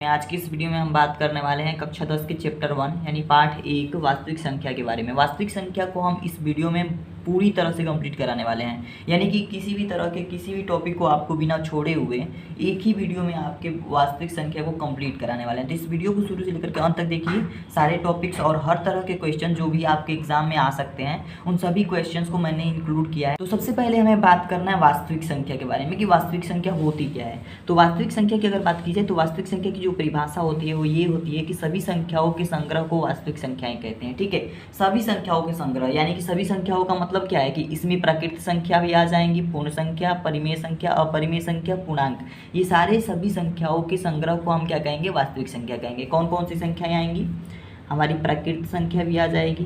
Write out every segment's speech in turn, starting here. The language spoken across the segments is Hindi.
आज की इस वीडियो में हम बात करने वाले हैं कक्षा 10 के चैप्टर 1 यानी पार्ट 1 वास्तविक संख्या के बारे में। वास्तविक संख्या को हम इस वीडियो में पूरी तरह से कंप्लीट कराने वाले हैं, यानी कि किसी भी तरह के किसी भी टॉपिक को आपको बिना छोड़े हुए एक ही वीडियो में आपके वास्तविक संख्या को कंप्लीट कराने वाले हैं। तो इस वीडियो को शुरू से लेकर के अंत तक देखिए। सारे टॉपिक्स और हर तरह के क्वेश्चन जो भी आपके एग्जाम में आ सकते हैं उन सभी क्वेश्चंस को मैंने इंक्लूड किया है। तो सबसे पहले हमें बात करना है वास्तविक संख्या के बारे में कि वास्तविक संख्या होती क्या है। तो वास्तविक संख्या की अगर बात की जाए तो वास्तविक संख्या की जो परिभाषा होती है वो ये होती है कि सभी संख्याओं के संग्रह को वास्तविक संख्याएं कहते हैं। ठीक है, सभी संख्याओं के संग्रह, यानी कि सभी संख्याओं का मतलब क्या है कि इसमें प्राकृत संख्या भी आ जाएंगी, पूर्ण संख्या, परिमेय संख्या, अपरिमेय संख्या, पूर्णांक, ये सारे सभी संख्याओं के संग्रह को हम क्या कहेंगे, वास्तविक संख्या कहेंगे। कौन कौन सी संख्याएं आएंगी, हमारी प्राकृत संख्या भी आ जाएगी।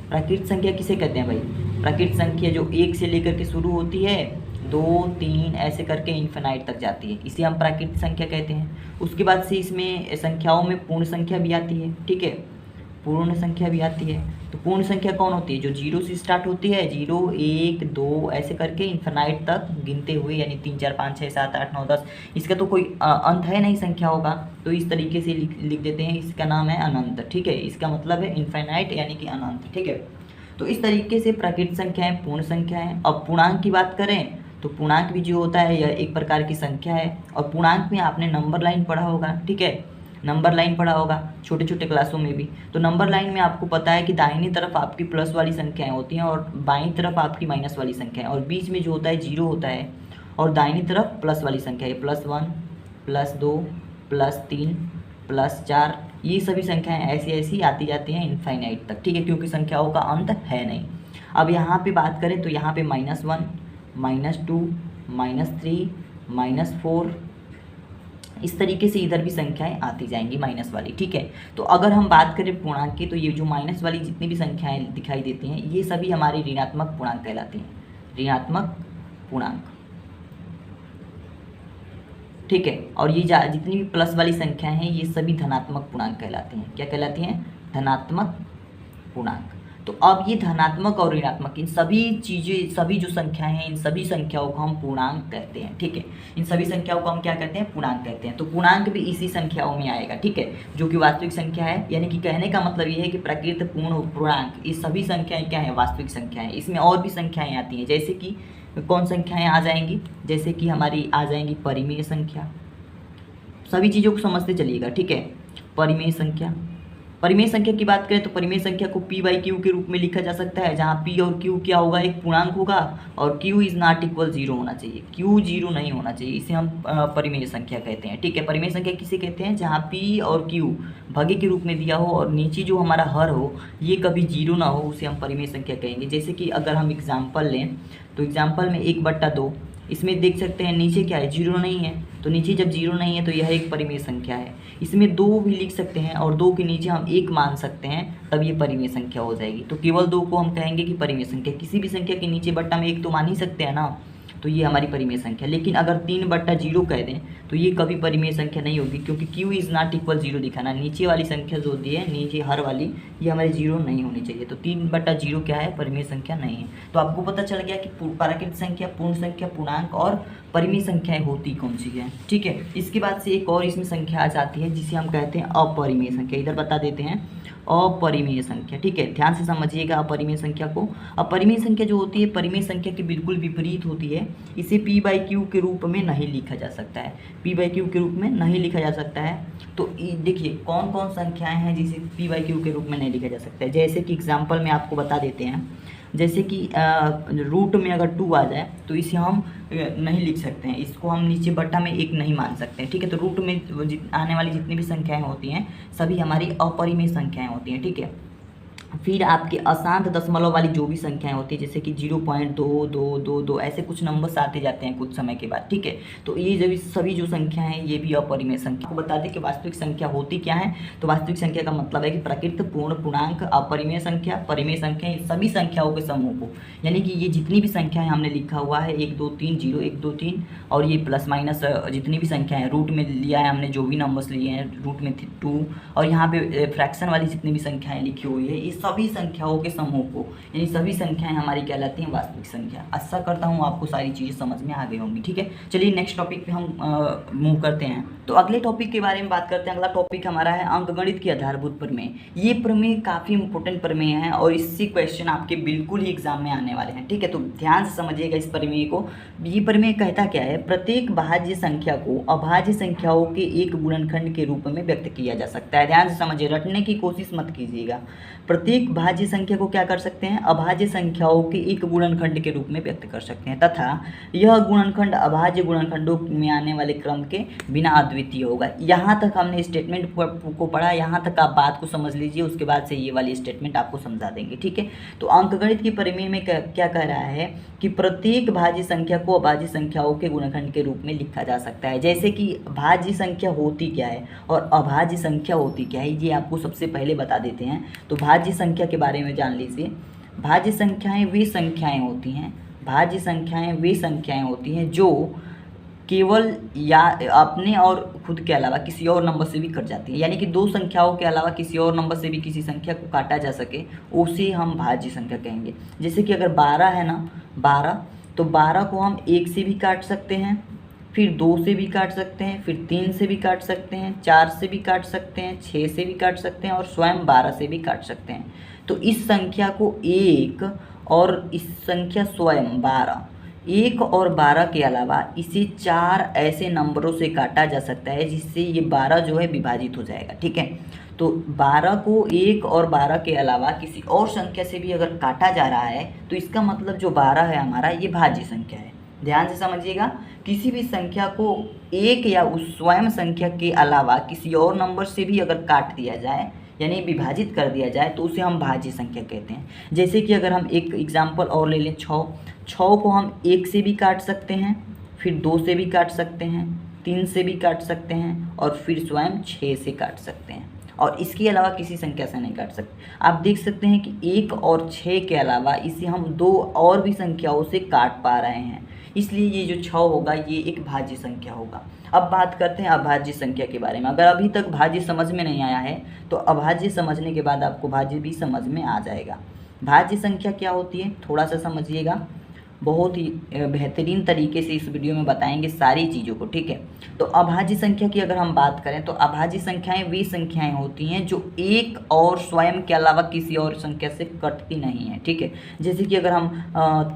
प्राकृत संख्या किसे कहते हैं भाई, प्राकृत संख्या जो 1 से लेकर के शुरू होती है, 2, 3 ऐसे करके इन्फिनाइट तक जाती है, इसे हम प्राकृतिक संख्या कहते हैं। उसके बाद से इसमें संख्याओं में पूर्ण संख्या भी आती है। ठीक है, पूर्ण संख्या भी आती है। तो पूर्ण संख्या कौन होती है, जो 0 से स्टार्ट होती है, 0, 1, 2 ऐसे करके इन्फिनाइट तक गिनते हुए, यानी 3, 4, 5, 6, 7, 8, 9, 10, इसका तो कोई अंत है नहीं संख्या होगा, तो इस तरीके से लिख देते हैं, इसका नाम है अनंत। ठीक है, इसका मतलब है इन्फिनाइट यानी कि अनंत। ठीक है, तो इस तरीके से प्राकृतिक संख्याएं पूर्ण संख्या है। अब पूर्णांक की बात करें तो पूर्णांक भी जो होता है यह एक प्रकार की संख्या है, और पूर्णांक में आपने नंबर लाइन पढ़ा होगा। ठीक है, नंबर लाइन पढ़ा होगा छोटे छोटे क्लासों में भी। तो नंबर लाइन में आपको पता है कि दाहिनी तरफ आपकी प्लस वाली संख्याएं होती हैं और बाईं तरफ आपकी माइनस वाली संख्याएं, और बीच में जो होता है 0 होता है, और दाहिनी तरफ प्लस वाली संख्या है, +1, +2, +3, +4, ये सभी संख्याएं ऐसी ऐसी आती जाती हैं इनफाइनाइट तक। ठीक है, क्योंकि संख्याओं का अंत है नहीं। अब यहाँ पे बात करें तो यहाँ पे -1, -2, -3, -4, इस तरीके से इधर भी संख्याएं आती जाएंगी माइनस वाली। ठीक है, तो अगर हम बात करें पूर्णांक की तो ये जो माइनस वाली जितनी भी संख्याएं दिखाई देती हैं ये सभी हमारी ऋणात्मक पूर्णांक कहलाती हैं, ऋणात्मक पूर्णांक। ठीक है, और ये जितनी भी प्लस वाली संख्याएं हैं ये सभी धनात्मक पूर्णांक कहलाती हैं। क्या कहलाती हैं, धनात्मक पूर्णांक। तो अब ये धनात्मक और ऋणात्मक इन सभी चीज़ें, सभी जो संख्याएं हैं इन सभी संख्याओं को हम पूर्णांक कहते हैं। ठीक है, इन सभी संख्याओं को हम क्या कहते हैं, पूर्णांक कहते हैं। तो पूर्णांक भी इसी संख्याओं में आएगा। ठीक है, जो कि वास्तविक संख्या है, यानी कि कहने का मतलब ये है कि प्राकृत, पूर्ण, पूर्णांक, ये सभी संख्याएं क्या है, वास्तविक संख्याएं। इसमें और भी संख्याएं आती हैं, जैसे कि कौन संख्याएं आ जाएंगी, जैसे कि हमारी आ जाएंगी परिमेय संख्या। सभी चीज़ों को समझते चलिएगा। ठीक है, परिमेय संख्या, परिमेय संख्या की बात करें तो परिमेय संख्या को P/Q के रूप में लिखा जा सकता है, जहाँ P और Q क्या होगा, एक पूर्णांक होगा, और Q इज नॉट इक्वल 0 होना चाहिए, Q 0 नहीं होना चाहिए, इसे हम परिमेय संख्या कहते हैं। ठीक है, परिमेय संख्या किसे कहते हैं, जहाँ P और Q भागे के रूप में दिया हो और नीचे जो हमारा हर हो ये कभी 0 ना हो, उसे हम परिमेय संख्या कहेंगे। जैसे कि अगर हम एग्जाम्पल लें तो एग्जाम्पल में 1/2, इसमें देख सकते हैं नीचे क्या है, 0 नहीं है, तो नीचे जब 0 नहीं है तो यह एक परिमेय संख्या है। इसमें 2 भी लिख सकते हैं और 2 के नीचे हम 1 मान सकते हैं, तब ये परिमेय संख्या हो जाएगी। तो केवल 2 को हम कहेंगे कि परिमेय संख्या। किसी भी संख्या के नीचे बट्टा में 1 तो मान ही सकते हैं ना, तो ये हमारी परिमेय संख्या। लेकिन अगर 3/0 कह दें तो ये कभी परिमेय संख्या नहीं होगी, क्योंकि Q इज़ नॉट इक्वल 0 दिखाना, नीचे वाली संख्या जो होती है, नीचे हर वाली, ये हमारी 0 नहीं होनी चाहिए। तो 3/0 क्या है, परिमेय संख्या नहीं है। तो आपको पता चल गया कि प्राकृतिक संख्या, पूर्ण संख्या, पूर्णांक और परिमेय संख्याएं होती कौन सी है। ठीक है, इसके बाद से एक और इसमें संख्या आ जाती है जिसे हम कहते हैं अपरिमेय संख्या। इधर बता देते हैं अपरिमेय संख्या। ठीक है, ध्यान से समझिएगा अपरिमेय संख्या को। अपरिमेय संख्या जो होती है परिमेय संख्या के बिल्कुल विपरीत होती है, इसे P/Q के रूप में नहीं लिखा जा सकता है, P/Q के रूप में नहीं लिखा जा सकता है। तो देखिए कौन कौन संख्याएं हैं जिसे P/Q के रूप में नहीं लिखा जा सकता है। जैसे कि एग्जाम्पल में आपको बता देते हैं, जैसे कि रूट में अगर 2 आ जाए तो इसे हम नहीं लिख सकते हैं, इसको हम नीचे बट्टा में 1 नहीं मान सकते हैं। ठीक है, तो रूट में आने वाली जितनी भी संख्याएं होती हैं सभी हमारी अपरिमेय संख्याएं होती हैं। ठीक है, फिर आपके अशांत दशमलव वाली जो भी संख्याएं होती है, जैसे कि 0.2222 ऐसे कुछ नंबर्स आते जाते हैं कुछ समय के बाद। ठीक है, तो ये जब सभी जो संख्या हैं ये भी अपरिमेय संख्या। आपको बता दें कि वास्तविक संख्या होती क्या है। तो वास्तविक संख्या का मतलब है कि प्राकृत, पूर्ण, पूर्णांक, अपरिमेय संख्या, परिमेय संख्या, सभी संख्याओं के समूह को, यानी कि ये जितनी भी संख्याएं हमने लिखा हुआ है 1 2 3 0 1 2 3, और ये प्लस माइनस जितनी भी संख्या है, रूट में लिया है हमने जो भी नंबर्स लिए हैं, रूट में 2, और यहाँ पे फ्रैक्शन वाली जितनी भी संख्याएं लिखी हुई है, इस सभी संख्याओं के समूह को, यानी सभी संख्याएं हमारी कहलाती हैं वास्तविक संख्या। आशा करता हूँ आपको सारी चीज़ें समझ में आ गई होंगी। ठीक है, चलिए नेक्स्ट टॉपिक पे हम मूव करते हैं। तो अगले टॉपिक के बारे में बात करते हैं। अगला टॉपिक हमारा है अंकगणित की आधारभूत प्रमेय। ये प्रमेय काफ़ी इंपॉर्टेंट प्रमेय है और इससे क्वेश्चन आपके बिल्कुल ही एग्जाम में आने वाले हैं। ठीक है, तो ध्यान से समझिएगा इस प्रमेय को। ये प्रमेय कहता क्या है, प्रत्येक भाज्य संख्या को अभाज्य संख्याओं के एक गुणनखंड के रूप में व्यक्त किया जा सकता है। ध्यान से समझिए, रटने की कोशिश मत कीजिएगा। प्रत्येक भाज्य संख्या को क्या कर सकते हैं, अभाज्य संख्याओं के एक गुणनखंड के रूप में व्यक्त कर सकते हैं तथा यह गुणनखंड अभाज्य गुणनखंडों में आने वाले क्रम के बिना अद्वितीय होगा। यहाँ तक हमने स्टेटमेंट को पढ़ा, यहाँ तक आप बात को समझ लीजिए, उसके बाद से ये वाली स्टेटमेंट आपको समझा देंगे। ठीक है, तो अंकगणित की प्रमेय में क्या कह रहा है कि प्रत्येक भाज्य संख्या को अभाज्य संख्याओं के गुणनखंड के रूप में लिखा जा सकता है। जैसे कि भाज्य संख्या होती क्या है और अभाज्य संख्या होती क्या है, ये आपको सबसे पहले बता देते हैं। तो भाज्य संख्या के बारे में जान लीजिए। भाज्य संख्याएं वे संख्याएं होती हैं, भाज्य संख्याएं वे संख्याएं होती हैं जो केवल या अपने और खुद के अलावा किसी और नंबर से भी कट जाती है। यानी कि दो संख्याओं के अलावा किसी और नंबर से भी किसी संख्या को काटा जा सके, उसे हम भाज्य संख्या कहेंगे। जैसे कि अगर 12 है ना, 12, तो 12 को हम 1 से भी काट सकते हैं, फिर 2 से भी काट सकते हैं, फिर 3 से भी काट सकते हैं, 4 से भी काट सकते हैं, 6 से भी काट सकते हैं और स्वयं 12 से भी काट सकते हैं। तो इस संख्या को 1 और इस संख्या स्वयं 12, 1 और 12 के अलावा इसे 4 ऐसे नंबरों से काटा जा सकता है जिससे ये 12 जो है विभाजित हो जाएगा। ठीक है, तो 12 को 1 और 12 के अलावा किसी और संख्या से भी अगर काटा जा रहा है तो इसका मतलब जो 12 है हमारा, ये भाज्य संख्या है। ध्यान से समझिएगा, किसी भी संख्या को 1 या उस स्वयं संख्या के अलावा किसी और नंबर से भी अगर काट दिया जाए, यानी विभाजित कर दिया जाए, तो उसे हम भाज्य संख्या कहते हैं। जैसे कि अगर हम एक एग्जाम्पल और ले लें, 6 को हम 1 से भी काट सकते हैं, फिर 2 से भी काट सकते हैं, 3 से भी काट सकते हैं और फिर स्वयं 6 से काट सकते हैं और इसके अलावा किसी संख्या से नहीं काट सकते। आप देख सकते हैं कि 1 और 6 के अलावा इसे हम 2 और भी संख्याओं से काट पा रहे हैं, इसलिए ये जो 6 होगा ये एक भाज्य संख्या होगा। अब बात करते हैं अभाज्य संख्या के बारे में। अगर अभी तक भाज्य समझ में नहीं आया है तो अभाज्य समझने के बाद आपको भाज्य भी समझ में आ जाएगा। भाज्य संख्या क्या होती है थोड़ा सा समझिएगा, बहुत ही बेहतरीन तरीके से इस वीडियो में बताएंगे सारी चीज़ों को। ठीक है, तो अभाज्य संख्या की अगर हम बात करें तो अभाज्य संख्याएं वे संख्याएं होती हैं जो एक और स्वयं के अलावा किसी और संख्या से कटती नहीं है। ठीक है, जैसे कि अगर हम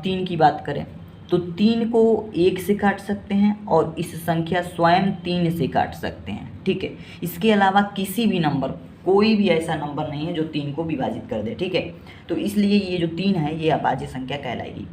3 की बात करें तो 3 को 1 से काट सकते हैं और इस संख्या स्वयं 3 से काट सकते हैं। ठीक है, इसके अलावा किसी भी नंबर, कोई भी ऐसा नंबर नहीं है जो 3 को विभाजित कर दे। ठीक है, तो इसलिए ये जो 3 है ये अभाज्य संख्या कहलाएगी।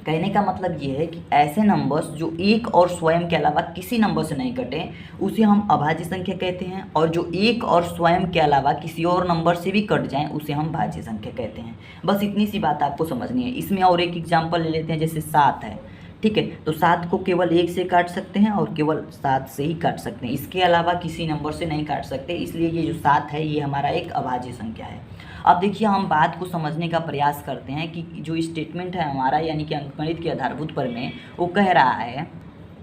कहने का मतलब ये है कि ऐसे नंबर्स जो एक और स्वयं के अलावा किसी नंबर से नहीं कटे उसे हम अभाज्य संख्या कहते हैं, और जो एक और स्वयं के अलावा किसी और नंबर से भी कट जाएं उसे हम भाज्य संख्या कहते हैं। बस इतनी सी बात आपको समझनी है। इसमें और एक एग्जाम्पल ले लेते हैं, जैसे 7 है। ठीक है, तो 7 को केवल 1 से काट सकते हैं और केवल 7 से ही काट सकते हैं, इसके अलावा किसी नंबर से नहीं काट सकते, इसलिए ये जो 7 है ये हमारा एक अभाज्य संख्या है। अब देखिए हम बात को समझने का प्रयास करते हैं कि जो स्टेटमेंट है हमारा, यानी कि अंकगणित के आधारभूत प्रमेय, वो कह रहा है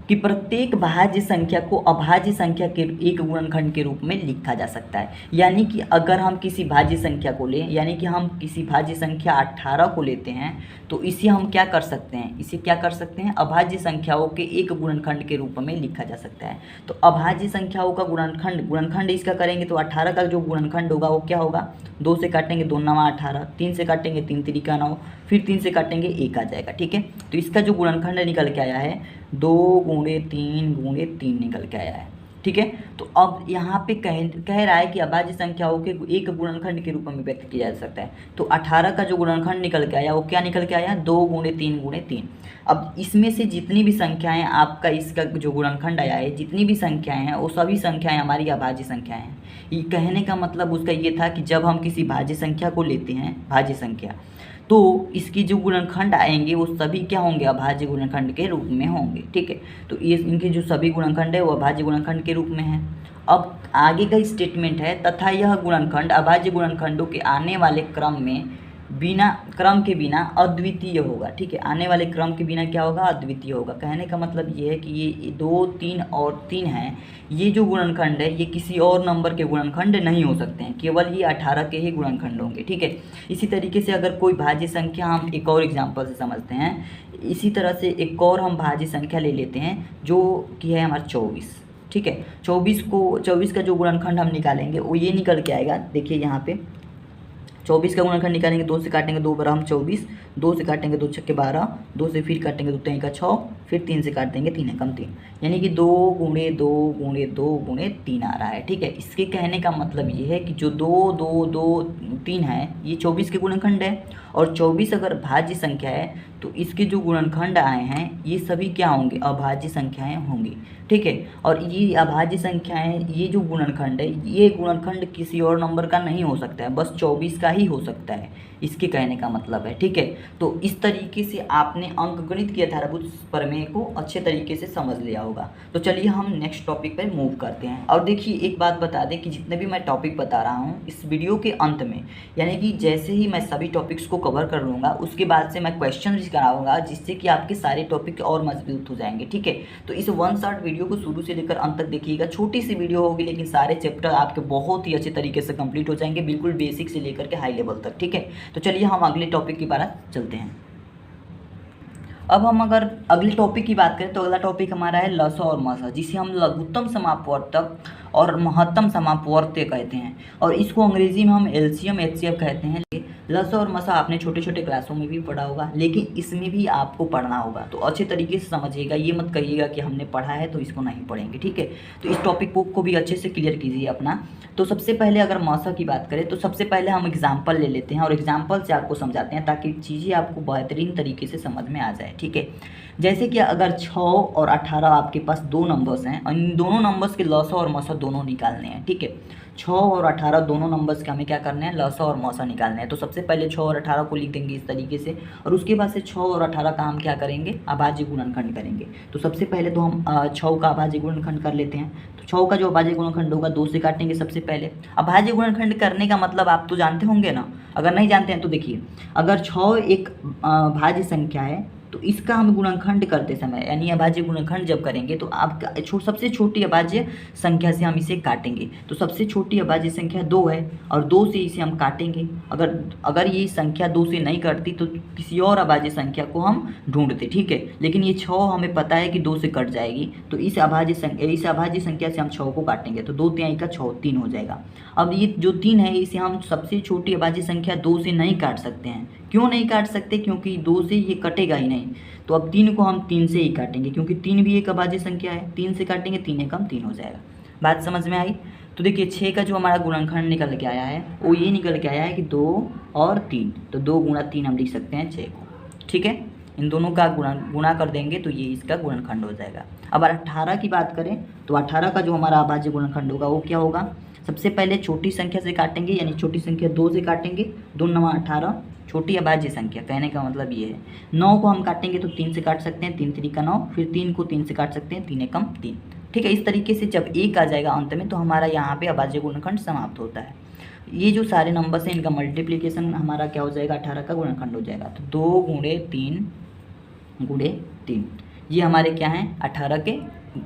कि प्रत्येक भाज्य संख्या को अभाज्य संख्या के एक गुणनखंड के रूप में लिखा जा सकता है। यानी कि अगर हम किसी भाज्य संख्या को लें, यानी कि हम किसी भाज्य संख्या 18 को लेते हैं तो इसे हम क्या कर सकते हैं, इसे क्या कर सकते हैं, अभाज्य संख्याओं के एक गुणनखंड के रूप में लिखा जा सकता है। तो अभाज्य संख्याओं का गुणनखंड इसका करेंगे तो 18 का जो गुणनखंड होगा वो क्या होगा, 2 से काटेंगे 2 9 18, 3 से काटेंगे 3 3 9, फिर 3 से काटेंगे 1 आ जाएगा। ठीक है, तो इसका जो गुणनखंड निकल के आया है 2 × 3 × 3 निकल के आया है। ठीक है, तो अब यहाँ पे कह रहा है कि अभाज्य संख्याओं के एक गुणनखंड के रूप में व्यक्त किया जा सकता है। तो 18 का जो गुणनखंड निकल के आया वो क्या निकल के आया, 2 × 3 × 3। अब इसमें से जितनी भी संख्याएं आपका इसका जो गुणनखंड आया है, जितनी भी संख्याएं हैं वो सभी संख्याएं हमारी अभाज्य संख्याएं हैं। ये कहने का मतलब उसका ये था कि जब हम किसी भाज्य संख्या को लेते हैं, भाज्य संख्या, तो इसकी जो गुणनखंड आएंगे वो सभी क्या होंगे, अभाज्य गुणनखंड के रूप में होंगे। ठीक है, तो ये इनके जो सभी गुणनखंड है वो अभाज्य गुणनखंड के रूप में है। अब आगे का स्टेटमेंट है, तथा यह गुणनखंड अभाज्य गुणनखंडों के आने वाले क्रम में बिना क्रम के बिना अद्वितीय होगा। ठीक है, आने वाले क्रम के बिना क्या होगा, अद्वितीय होगा। कहने का मतलब ये है कि ये 2, 3 और 3 हैं, ये जो गुणनखंड है ये किसी और नंबर के गुणनखंड नहीं हो सकते हैं, केवल ये 18 के ही गुणनखंड होंगे। ठीक है, इसी तरीके से अगर कोई भाज्य संख्या, हम एक और एग्जाम्पल से समझते हैं, इसी तरह से एक और हम भाज्य संख्या ले लेते हैं जो कि है हमारा 24। ठीक है, 24 का जो गुणनखंड हम निकालेंगे वो ये निकल के आएगा। देखिए यहाँ पे 24 का गुणनखंड निकालेंगे, 2 से काटेंगे 2 बराबर हम 24, 2 से काटेंगे 2 छक्के 12, 2 से फिर काटेंगे 2 3 का 6, फिर 3 से काट देंगे 3 एकम 3, यानी कि 2 गुणे 2 गुणे 2 गुणे 3 आ रहा है। ठीक है, इसके कहने का मतलब ये है कि जो 2 2 2 3 है ये 24 के गुणनखंड है, और 24 अगर भाज्य संख्या है तो इसके जो गुणनखंड आए हैं ये सभी क्या होंगे, अभाज्य संख्याएं होंगी। ठीक है, और ये अभाज्य संख्याएं, ये जो गुणनखंड है ये गुणनखंड किसी और नंबर का नहीं हो सकता है, बस 24 का ही हो सकता है, इसके कहने का मतलब है। ठीक है, तो इस तरीके से आपने अंकगणित के आधारभूत प्रमेय को अच्छे तरीके से समझ लिया होगा। तो चलिए हम नेक्स्ट टॉपिक पर मूव करते हैं। और देखिए एक बात बता दें कि जितने भी मैं टॉपिक बता रहा हूँ इस वीडियो के अंत में, यानी कि जैसे ही मैं सभी टॉपिक्स को कवर कर लूँगा उसके बाद से मैं क्वेश्चन कराऊंगा, जिससे कि आपके सारे टॉपिक और मजबूत हो जाएंगे। ठीक है, तो इस वन शॉट वीडियो को शुरू से लेकर अंत तक देखिएगा। छोटी सी वीडियो होगी लेकिन सारे चैप्टर आपके बहुत ही अच्छे तरीके से कंप्लीट हो जाएंगे, बिल्कुल बेसिक से लेकर के हाई लेवल तक। ठीक है, तो चलिए हम अगले टॉपिक की बात चलते हैं। अब हम अगर अगले टॉपिक की बात करें तो अगला टॉपिक हमारा है लसा और मसा, जिसे हम लघुत्तम समापवर्तक और महत्तम समापवर्त्य कहते हैं, और इसको अंग्रेजी में हम एलसीएम एचसीएफ कहते हैं। लसा और मसा आपने छोटे छोटे क्लासों में भी पढ़ा होगा, लेकिन इसमें भी आपको पढ़ना होगा, तो अच्छे तरीके से समझिएगा। ये मत कहिएगा कि हमने पढ़ा है तो इसको नहीं पढ़ेंगे। ठीक है, तो इस टॉपिक को भी अच्छे से क्लियर कीजिए अपना। तो सबसे पहले अगर मसा की बात करें तो सबसे पहले हम एग्जाम्पल ले लेते हैं और एग्जाम्पल से आपको समझाते हैं ताकि चीज़ें आपको बेहतरीन तरीके से समझ में आ जाए। ठीक है, जैसे कि अगर 6 और 18 आपके पास दो नंबर्स हैं और इन दोनों नंबर्स के लसा और मसा दोनों निकालने हैं। ठीक है, 6 और 18 दोनों नंबर्स के हमें क्या करने हैं, लसा और मसा निकालने हैं। तो सबसे पहले 6 और 18 को लिख देंगे इस तरीके से, और उसके बाद से 6 और 18 का हम क्या करेंगे, अभाज्य गुणनखंड करेंगे। तो सबसे पहले तो हम 6 का अभाज्य गुणनखंड कर लेते हैं। तो 6 का जो अभाज्य गुणनखंड होगा 2 से काटेंगे सबसे पहले। अभाज्य गुणनखंड करने का मतलब आप तो जानते होंगे ना, अगर नहीं जानते हैं तो देखिए, अगर 6 एक भाज्य संख्या है तो इसका हम गुणनखंड करते समय यानी अभाज्य गुणनखंड जब करेंगे तो आपका सबसे छोटी अभाज्य संख्या से हम इसे काटेंगे। तो सबसे छोटी अभाज्य संख्या 2 है और 2 से इसे हम काटेंगे। अगर ये संख्या 2 से नहीं कटती तो किसी और अभाज्य संख्या को हम ढूंढते। ठीक है, लेकिन ये 6 हमें पता है कि 2 से कट जाएगी, तो इस अभाज्य संख्या से हम 6 को काटेंगे। तो 2 तिहाई का 6 3 हो जाएगा। अब ये जो 3 है इसे हम सबसे छोटी अभाज्य संख्या 2 से नहीं काट सकते हैं। क्यों नहीं काट सकते, क्योंकि 2 से ये कटेगा ही नहीं। तो अब 3 को हम 3 से ही काटेंगे, क्योंकि 3 भी एक अभाज्य संख्या है। 3 से काटेंगे 3 एकम 3 हो जाएगा। बात समझ में आई? तो देखिए 6 का जो हमारा गुणनखंड निकल के आया है वो ये निकल के आया है कि 2 और 3, तो 2 गुणा 3 हम लिख सकते हैं 6 को। ठीक है, इन दोनों का गुणा कर देंगे तो ये इसका गुणनखंड हो जाएगा। अब 18 की बात करें तो 18 का जो हमारा अभाज्य गुणनखंड होगा वो क्या होगा, सबसे पहले छोटी संख्या से काटेंगे, यानी छोटी संख्या 2 से काटेंगे। 2 9 18 छोटी अभाज्य संख्या, कहने का मतलब ये है। 9 को हम काटेंगे तो 3 से काट सकते हैं, 3 3 का 9, फिर 3 को 3 से काट सकते हैं, 3 एकम 3। ठीक है, इस तरीके से जब 1 आ जाएगा अंत में तो हमारा यहाँ पे अभाज्य गुणनखंड समाप्त होता है। ये जो सारे नंबर्स हैं इनका मल्टीप्लिकेशन हमारा क्या हो जाएगा, 18 का गुणनखंड हो जाएगा। तो 2 गुणे 3 गुणे 3 ये हमारे क्या हैं, 18 के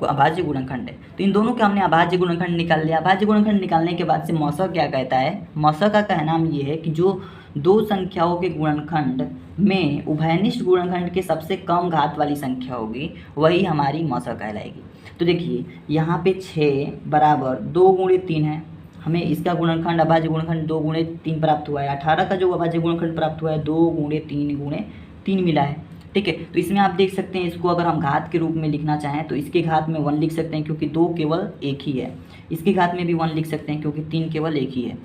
अभाज्य गुणनखंड है। तो इन दोनों के हमने अभाज्य गुणनखंड निकाल लिया। अभाज्य गुणनखंड निकालने के बाद से मौसा क्या कहता है, मौसा का कहना ये है कि जो दो संख्याओं के गुणनखंड में उभयनिष्ठ गुणनखंड के सबसे कम घात वाली संख्या होगी वही हमारी मौसा कहलाएगी। तो देखिए यहाँ पे 6 बराबर 2 गुणे 3 है, हमें इसका गुणनखंड अभाज्य गुणनखंड 2 गुणे 3 प्राप्त हुआ है। 18 का जो अभाज्य गुणनखंड प्राप्त हुआ है 2 गुणे 3 मिला है। ठीक है, तो इसमें आप देख सकते हैं, इसको अगर हम घात के रूप में लिखना चाहें तो इसके घात में 1 लिख सकते हैं क्योंकि 2 केवल एक ही है। इसके घात में भी 1 लिख सकते हैं क्योंकि 3 केवल एक ही है।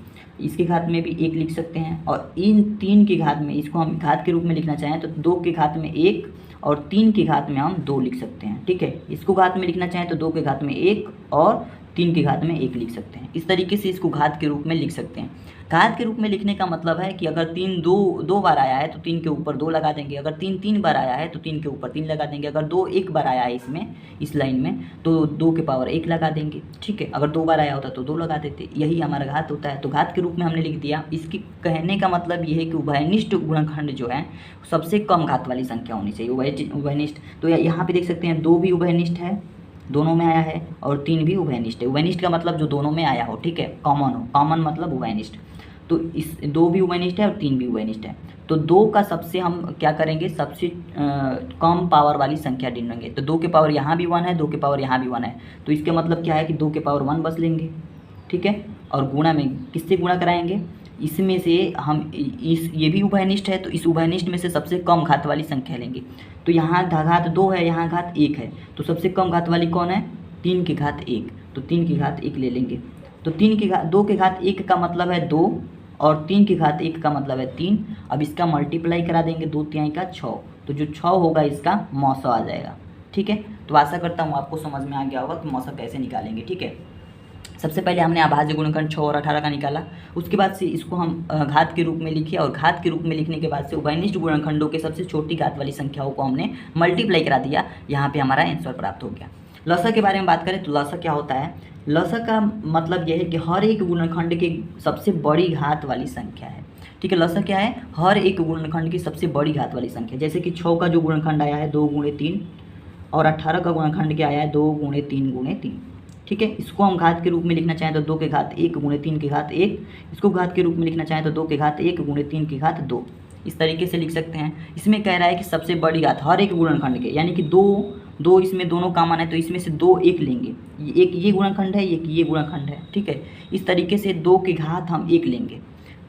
इसके घात में भी 1 लिख सकते हैं, और इन 3 के घात में इसको हम घात के रूप में लिखना चाहें तो 2 के घात में 1 और 3 के घात में हम 2 लिख सकते हैं। ठीक है, इसको घात में लिखना चाहें तो 2 के घात में 1 और 3 की घात में 1 लिख सकते हैं। इस तरीके से इसको घात के रूप में लिख सकते हैं। घात के रूप में लिखने का मतलब है कि अगर 3 दो बार आया है तो 3 के ऊपर 2 लगा देंगे, अगर 3 3 बार आया है तो 3 के ऊपर 3 लगा देंगे, अगर 2 एक बार आया है इसमें इस लाइन में तो 2 के पावर 1 लगा देंगे, ठीक है। अगर 2 बार आया होता तो 2 लगा देते, यही हमारा घात होता है। तो घात के रूप में हमने लिख दिया। इसकी कहने का मतलब ये है कि उभयनिष्ठ गुणनखंड जो है सबसे कम घात वाली संख्या होनी चाहिए, उभयनिष्ठ। तो यहाँ पे देख सकते हैं 2 भी उभयनिष्ठ है, दोनों में आया है, और 3 भी उभयनिष्ठ है। उभयनिष्ठ का मतलब जो दोनों में आया हो, ठीक है, कॉमन हो, कॉमन मतलब उभयनिष्ठ। तो इस 2 भी उभयनिष्ठ है और 3 भी उभयनिष्ठ है। तो 2 का सबसे हम क्या करेंगे, सबसे कम पावर वाली संख्या ढूंढेंगे। तो 2 के पावर यहाँ भी 1 है, 2 के पावर यहाँ भी 1 है, तो इसके मतलब क्या है कि 2 के पावर 1 बस लेंगे, ठीक है। और गुणा में किससे गुणा कराएंगे, इसमें से हम ये भी उभयनिष्ठ है, तो इस उभयनिष्ठ में से सबसे कम घात वाली संख्या लेंगे। तो यहाँ घात 2 है, यहाँ घात 1 है, तो सबसे कम घात वाली कौन है, 3 की घात 1, तो 3 की घात 1 ले लेंगे। तो 2 की घात 1 का मतलब है 2, और 3 की घात 1 का मतलब है 3। अब इसका मल्टीप्लाई करा देंगे, 2 तिहाई का 6, तो जो 6 होगा इसका मौसा आ जाएगा, ठीक है। तो आशा करता हूँ आपको समझ में आ गया होगा कि मौसा कैसे निकालेंगे, ठीक है। सबसे पहले हमने अभाज्य गुणनखंड 6 और 18 का निकाला, उसके बाद से इसको हम घात के रूप में लिखे, और घात के रूप में लिखने के बाद से उभयनिष्ठ गुणनखंडों के सबसे छोटी घात वाली संख्याओं को हमने मल्टीप्लाई करा दिया। यहाँ पे हमारा आंसर प्राप्त हो गया। लसा के बारे में बात करें तो लसा क्या होता है, लसा का मतलब यह है कि हर एक गुणनखंड की सबसे बड़ी घात वाली संख्या है, ठीक है। लसा क्या है, हर एक गुणनखंड की सबसे बड़ी घात वाली संख्या। जैसे कि 6 का जो गुणनखंड आया है 2 × 3, और 18 का गुणनखंड क्या आया है 2 × 3 × 3, ठीक है। इसको हम घात के रूप में लिखना चाहें तो 2 के घात 1 × 3 की घात 1, इसको घात के रूप में लिखना चाहें तो 2 के घात 1 × 3 की घात 2, इस तरीके से लिख सकते हैं। इसमें कह रहा है कि सबसे बड़ी घात हर एक गुणनखंड के, यानी कि 2 इसमें दोनों कॉमन है, तो इसमें से 2 1 लेंगे, एक ये गुणनखंड है, एक ये गुणनखंड है, ठीक है। इस तरीके से 2 की घात हम 1 लेंगे,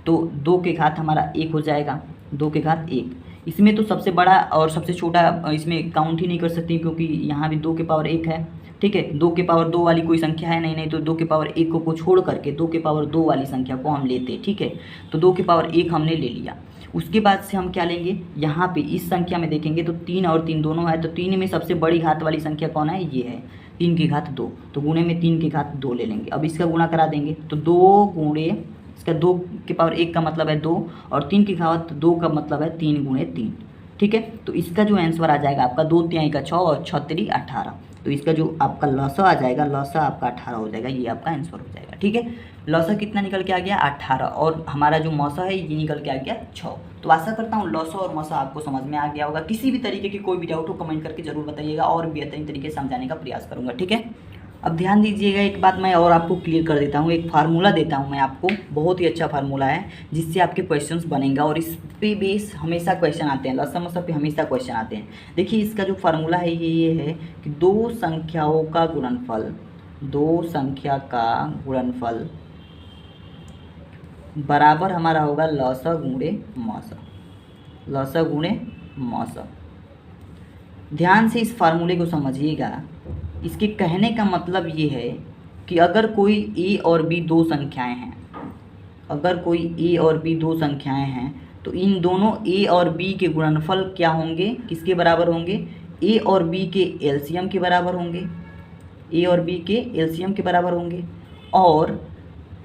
तो 2 के घात हमारा 1 हो जाएगा, 2 के घात 1। इसमें तो सबसे बड़ा और सबसे छोटा इसमें काउंट ही नहीं कर सकते, क्योंकि यहाँ भी 2 के पावर 1 है, ठीक है। 2 के पावर 2 वाली कोई संख्या है नहीं, तो 2 के पावर 1 को छोड़ करके 2 के पावर 2 वाली संख्या को हम लेते, ठीक है। तो 2 के पावर 1 हमने ले लिया। उसके बाद से हम क्या लेंगे, यहाँ पे इस संख्या में देखेंगे तो 3 और 3 दोनों है, तो 3 में सबसे बड़ी घात वाली संख्या कौन है, ये है 3 की घात 2, तो गुणे में 3 की घात 2 ले लेंगे। अब इसका गुणा करा देंगे, तो 2 गुणे इसका 2 के पावर 1 का मतलब है 2, और 3 की घात 2 का मतलब है 3 × 3, ठीक है। तो इसका जो आंसर आ जाएगा आपका 2 तिहाई का 6 और 6 3 18, तो इसका जो आपका लसा आ जाएगा, लसा आपका 18 हो जाएगा, ये आपका आंसर हो जाएगा, ठीक है। लसा कितना निकल के आ गया 18, और हमारा जो मौसा है ये निकल के आ गया 6। तो आशा करता हूँ लसा और मौसा आपको समझ में आ गया होगा। किसी भी तरीके की कोई भी डाउट हो कमेंट करके जरूर बताइएगा, और बेहतरीन तरीके से समझाने का प्रयास करूँगा, ठीक है। अब ध्यान दीजिएगा, एक बात मैं और आपको क्लियर कर देता हूँ, एक फार्मूला देता हूँ मैं आपको, बहुत ही अच्छा फार्मूला है जिससे आपके क्वेश्चंस बनेगा, और इस पे बेस हमेशा क्वेश्चन आते हैं, लसा मसा पे हमेशा क्वेश्चन आते हैं। देखिए इसका जो फार्मूला है ये है कि 2 संख्याओं का गुणनफल, 2 संख्या का गुणनफल बराबर हमारा होगा लसा गुणे मौसा, लसा गुणे मौसा। ध्यान से इस फार्मूले को समझिएगा। इसके कहने का मतलब ये है कि अगर कोई ए और बी 2 संख्याएं हैं, अगर कोई ए और बी 2 संख्याएं हैं, तो इन दोनों ए और बी के गुणनफल क्या होंगे, किसके बराबर होंगे, ए और बी के एलसीएम के बराबर होंगे, ए और बी के एलसीएम के बराबर होंगे, और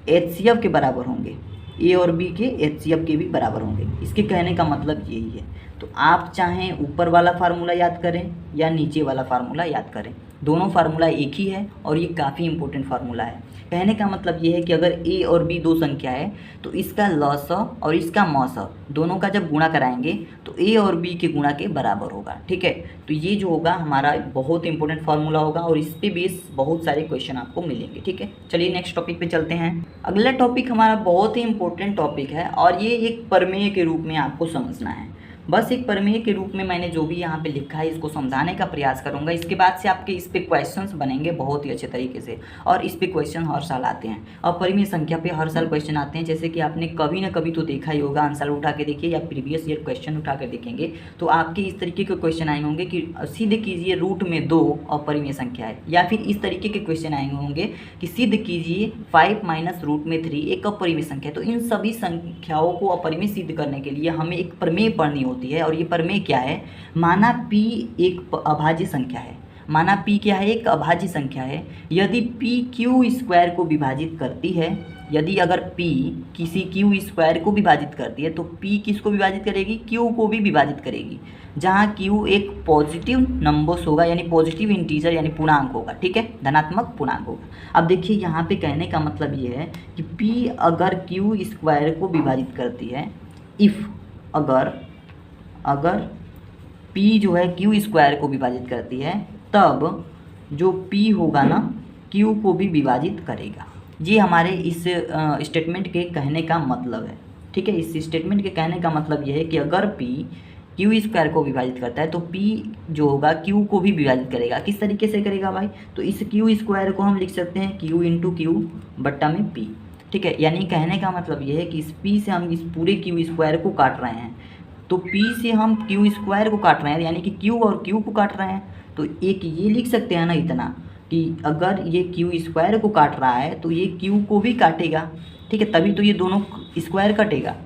एचसीएफ के बराबर होंगे, ए और बी के एचसीएफ के भी बराबर होंगे। इसके कहने का मतलब यही है। तो आप चाहें ऊपर वाला फार्मूला याद करें या नीचे वाला फार्मूला याद करें, दोनों फार्मूला एक ही है, और ये काफ़ी इंपॉर्टेंट फार्मूला है। कहने का मतलब ये है कि अगर ए और बी 2 संख्या है तो इसका लसा और इसका मौसा दोनों का जब गुणा कराएंगे तो ए और बी के गुणा के बराबर होगा, ठीक है। तो ये जो होगा हमारा बहुत इंपॉर्टेंट फार्मूला होगा, और इस पे बेस बहुत सारे क्वेश्चन आपको मिलेंगे, ठीक है। चलिए नेक्स्ट टॉपिक पे चलते हैं। अगला टॉपिक हमारा बहुत ही इंपॉर्टेंट टॉपिक है, और ये एक प्रमेय के रूप में आपको समझना है। बस एक प्रमेय के रूप में मैंने जो भी यहाँ पे लिखा है इसको समझाने का प्रयास करूँगा। इसके बाद से आपके इस पे क्वेश्चंस बनेंगे बहुत ही अच्छे तरीके से, और इस पे क्वेश्चन हर साल आते हैं, और परिमेय संख्या पे हर साल क्वेश्चन आते हैं। जैसे कि आपने कभी ना कभी तो देखा ही होगा, आंसर उठा के देखिए या प्रीवियस ईयर क्वेश्चन उठा कर देखेंगे तो आपके इस तरीके के क्वेश्चन आए होंगे कि सिद्ध कीजिए रूट में 2 अपरिमेय संख्या है, या फिर इस तरीके के क्वेश्चन आए होंगे कि सिद्ध कीजिए 5 - रूट में 3 एक अपरिमेय संख्या है। तो इन सभी संख्याओं को अपरिमेय सिद्ध करने के लिए हमें एक प्रमेय पढ़नी होती है, और ये प्रमेय क्या है, माना P एक अभाज्य संख्या है, माना p क्या है, एक अभाज्य संख्या है, यदि p q स्क्वायर को विभाजित करती है, यदि अगर p किसी q स्क्वायर को विभाजित करती है तो p किसको विभाजित करेगी, q को भी विभाजित करेगी, जहाँ q एक पॉजिटिव नंबर्स होगा, यानी पॉजिटिव इंटीजर यानी पूर्णांक होगा, ठीक है, धनात्मक पूर्णांक होगा। अब देखिए यहाँ पे कहने का मतलब ये है कि p अगर q स्क्वायर को विभाजित करती है, इफ़ अगर p जो है q स्क्वायर को विभाजित करती है, तब जो p होगा ना q को भी विभाजित करेगा। ये हमारे इस स्टेटमेंट के कहने का मतलब है, ठीक है। इस स्टेटमेंट के कहने का मतलब ये है कि अगर p q स्क्वायर को विभाजित करता है तो p जो होगा q को भी विभाजित करेगा। किस तरीके से करेगा भाई, तो इस q स्क्वायर को हम लिख सकते हैं q इंटू क्यू बट्टा में p, ठीक है। यानी कहने का मतलब ये है कि इस p से हम इस पूरे q स्क्वायर को काट रहे हैं, तो p से हम q स्क्वायर को काट रहे हैं, यानी कि q और q को काट रहे हैं, तो एक ये लिख सकते हैं ना इतना कि अगर ये q स्क्वायर को काट रहा है तो ये q को भी काटेगा, ठीक है, तभी तो ये दोनों स्क्वायर कटेगा।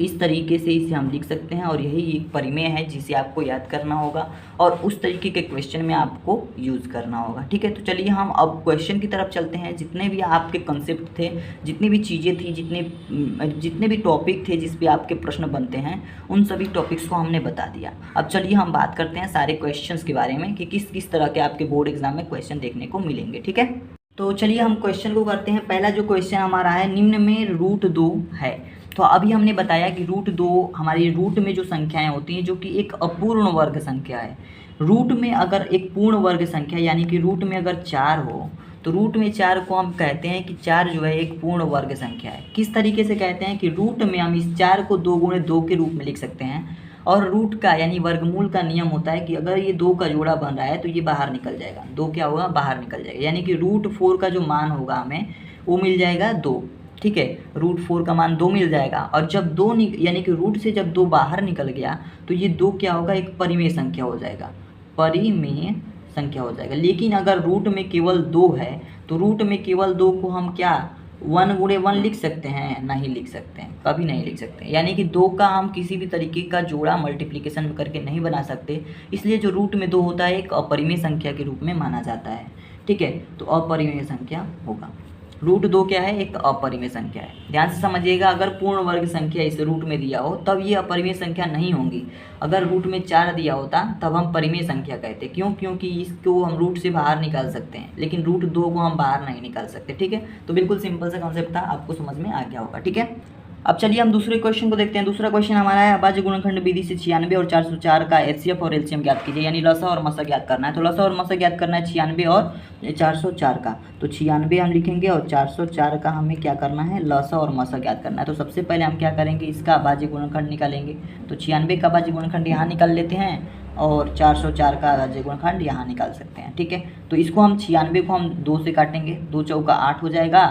इस तरीके से इसे हम लिख सकते हैं और यही एक परिमेय है जिसे आपको याद करना होगा और उस तरीके के क्वेश्चन में आपको यूज़ करना होगा, ठीक है। तो चलिए हम अब क्वेश्चन की तरफ चलते हैं। जितने भी आपके कंसेप्ट थे, जितनी भी चीज़ें थी, जितने भी टॉपिक थे जिस पे आपके प्रश्न बनते हैं, उन सभी टॉपिक्स को हमने बता दिया। अब चलिए हम बात करते हैं सारे क्वेश्चंस के बारे में कि किस किस तरह के आपके बोर्ड एग्जाम में क्वेश्चन देखने को मिलेंगे, ठीक है। तो चलिए हम क्वेश्चन को करते हैं। पहला जो क्वेश्चन हमारा है, निम्न में रूट 2 है। तो अभी हमने बताया कि रूट 2 हमारी रूट में जो संख्याएं होती हैं जो कि एक अपूर्ण वर्ग संख्या है। रूट में अगर एक पूर्ण वर्ग संख्या यानी कि रूट में अगर 4 हो तो रूट में 4 को हम कहते हैं कि 4 जो है एक पूर्ण वर्ग संख्या है। किस तरीके से कहते हैं कि रूट में हम इस 4 को 2 गुणे 2 के रूप में लिख सकते हैं और रूट का यानी वर्गमूल का नियम होता है कि अगर ये 2 का जोड़ा बन रहा है तो ये बाहर निकल जाएगा, 2 क्या होगा, बाहर निकल जाएगा, यानी कि रूट 4 का जो मान होगा हमें वो मिल जाएगा 2, ठीक है। रूट 4 का मान 2 मिल जाएगा और जब 2 यानी कि रूट से जब 2 बाहर निकल गया तो ये 2 क्या होगा, एक परिमेय संख्या हो जाएगा, परिमेय संख्या हो जाएगा। लेकिन अगर रूट में केवल 2 है तो रूट में केवल 2 को हम क्या 1 गुणे 1 लिख सकते हैं, नहीं लिख सकते हैं, कभी नहीं लिख सकते। यानी कि 2 का हम किसी भी तरीके का जोड़ा मल्टीप्लिकेशन करके नहीं बना सकते, इसलिए जो रूट में 2 होता है एक अपरिमेय संख्या के रूप में माना जाता है, ठीक है। तो अपरिमेय संख्या होगा। रूट 2 क्या है, एक अपरिमेय संख्या है। ध्यान से समझिएगा, अगर पूर्ण वर्ग संख्या इस रूट में दिया हो तब ये अपरिमेय संख्या नहीं होंगी। अगर रूट में 4 दिया होता तब हम परिमेय संख्या कहते, क्यों, क्योंकि इसको हम रूट से बाहर निकाल सकते हैं, लेकिन रूट 2 को हम बाहर नहीं निकाल सकते, ठीक है। तो बिल्कुल सिंपल सा कॉन्सेप्ट था, आपको समझ में आ गया होगा, ठीक है। अब चलिए हम दूसरे क्वेश्चन को देखते हैं। दूसरा क्वेश्चन हमारा है, अभाज्य गुणनखंड विधि से 96 और 404 का एचसीएफ और एलसीएम ज्ञात कीजिए, यानी लसा और मसा ज्ञात करना है। तो लसा और मसा ज्ञात करना है 96 और 404 का, तो 96 हम लिखेंगे और 404 का हमें क्या करना है, लसा और मसा ज्ञात करना है। तो सबसे पहले हम क्या करेंगे, इसका अभाज्य गुणनखंड निकालेंगे। तो 96 का अभाज्य गुणनखंड यहाँ निकाल लेते हैं और 404 का अभाज्य गुणनखंड यहाँ निकाल सकते हैं, ठीक है। तो इसको हम 96 को हम 2 से काटेंगे, 2 चौका 8 हो जाएगा,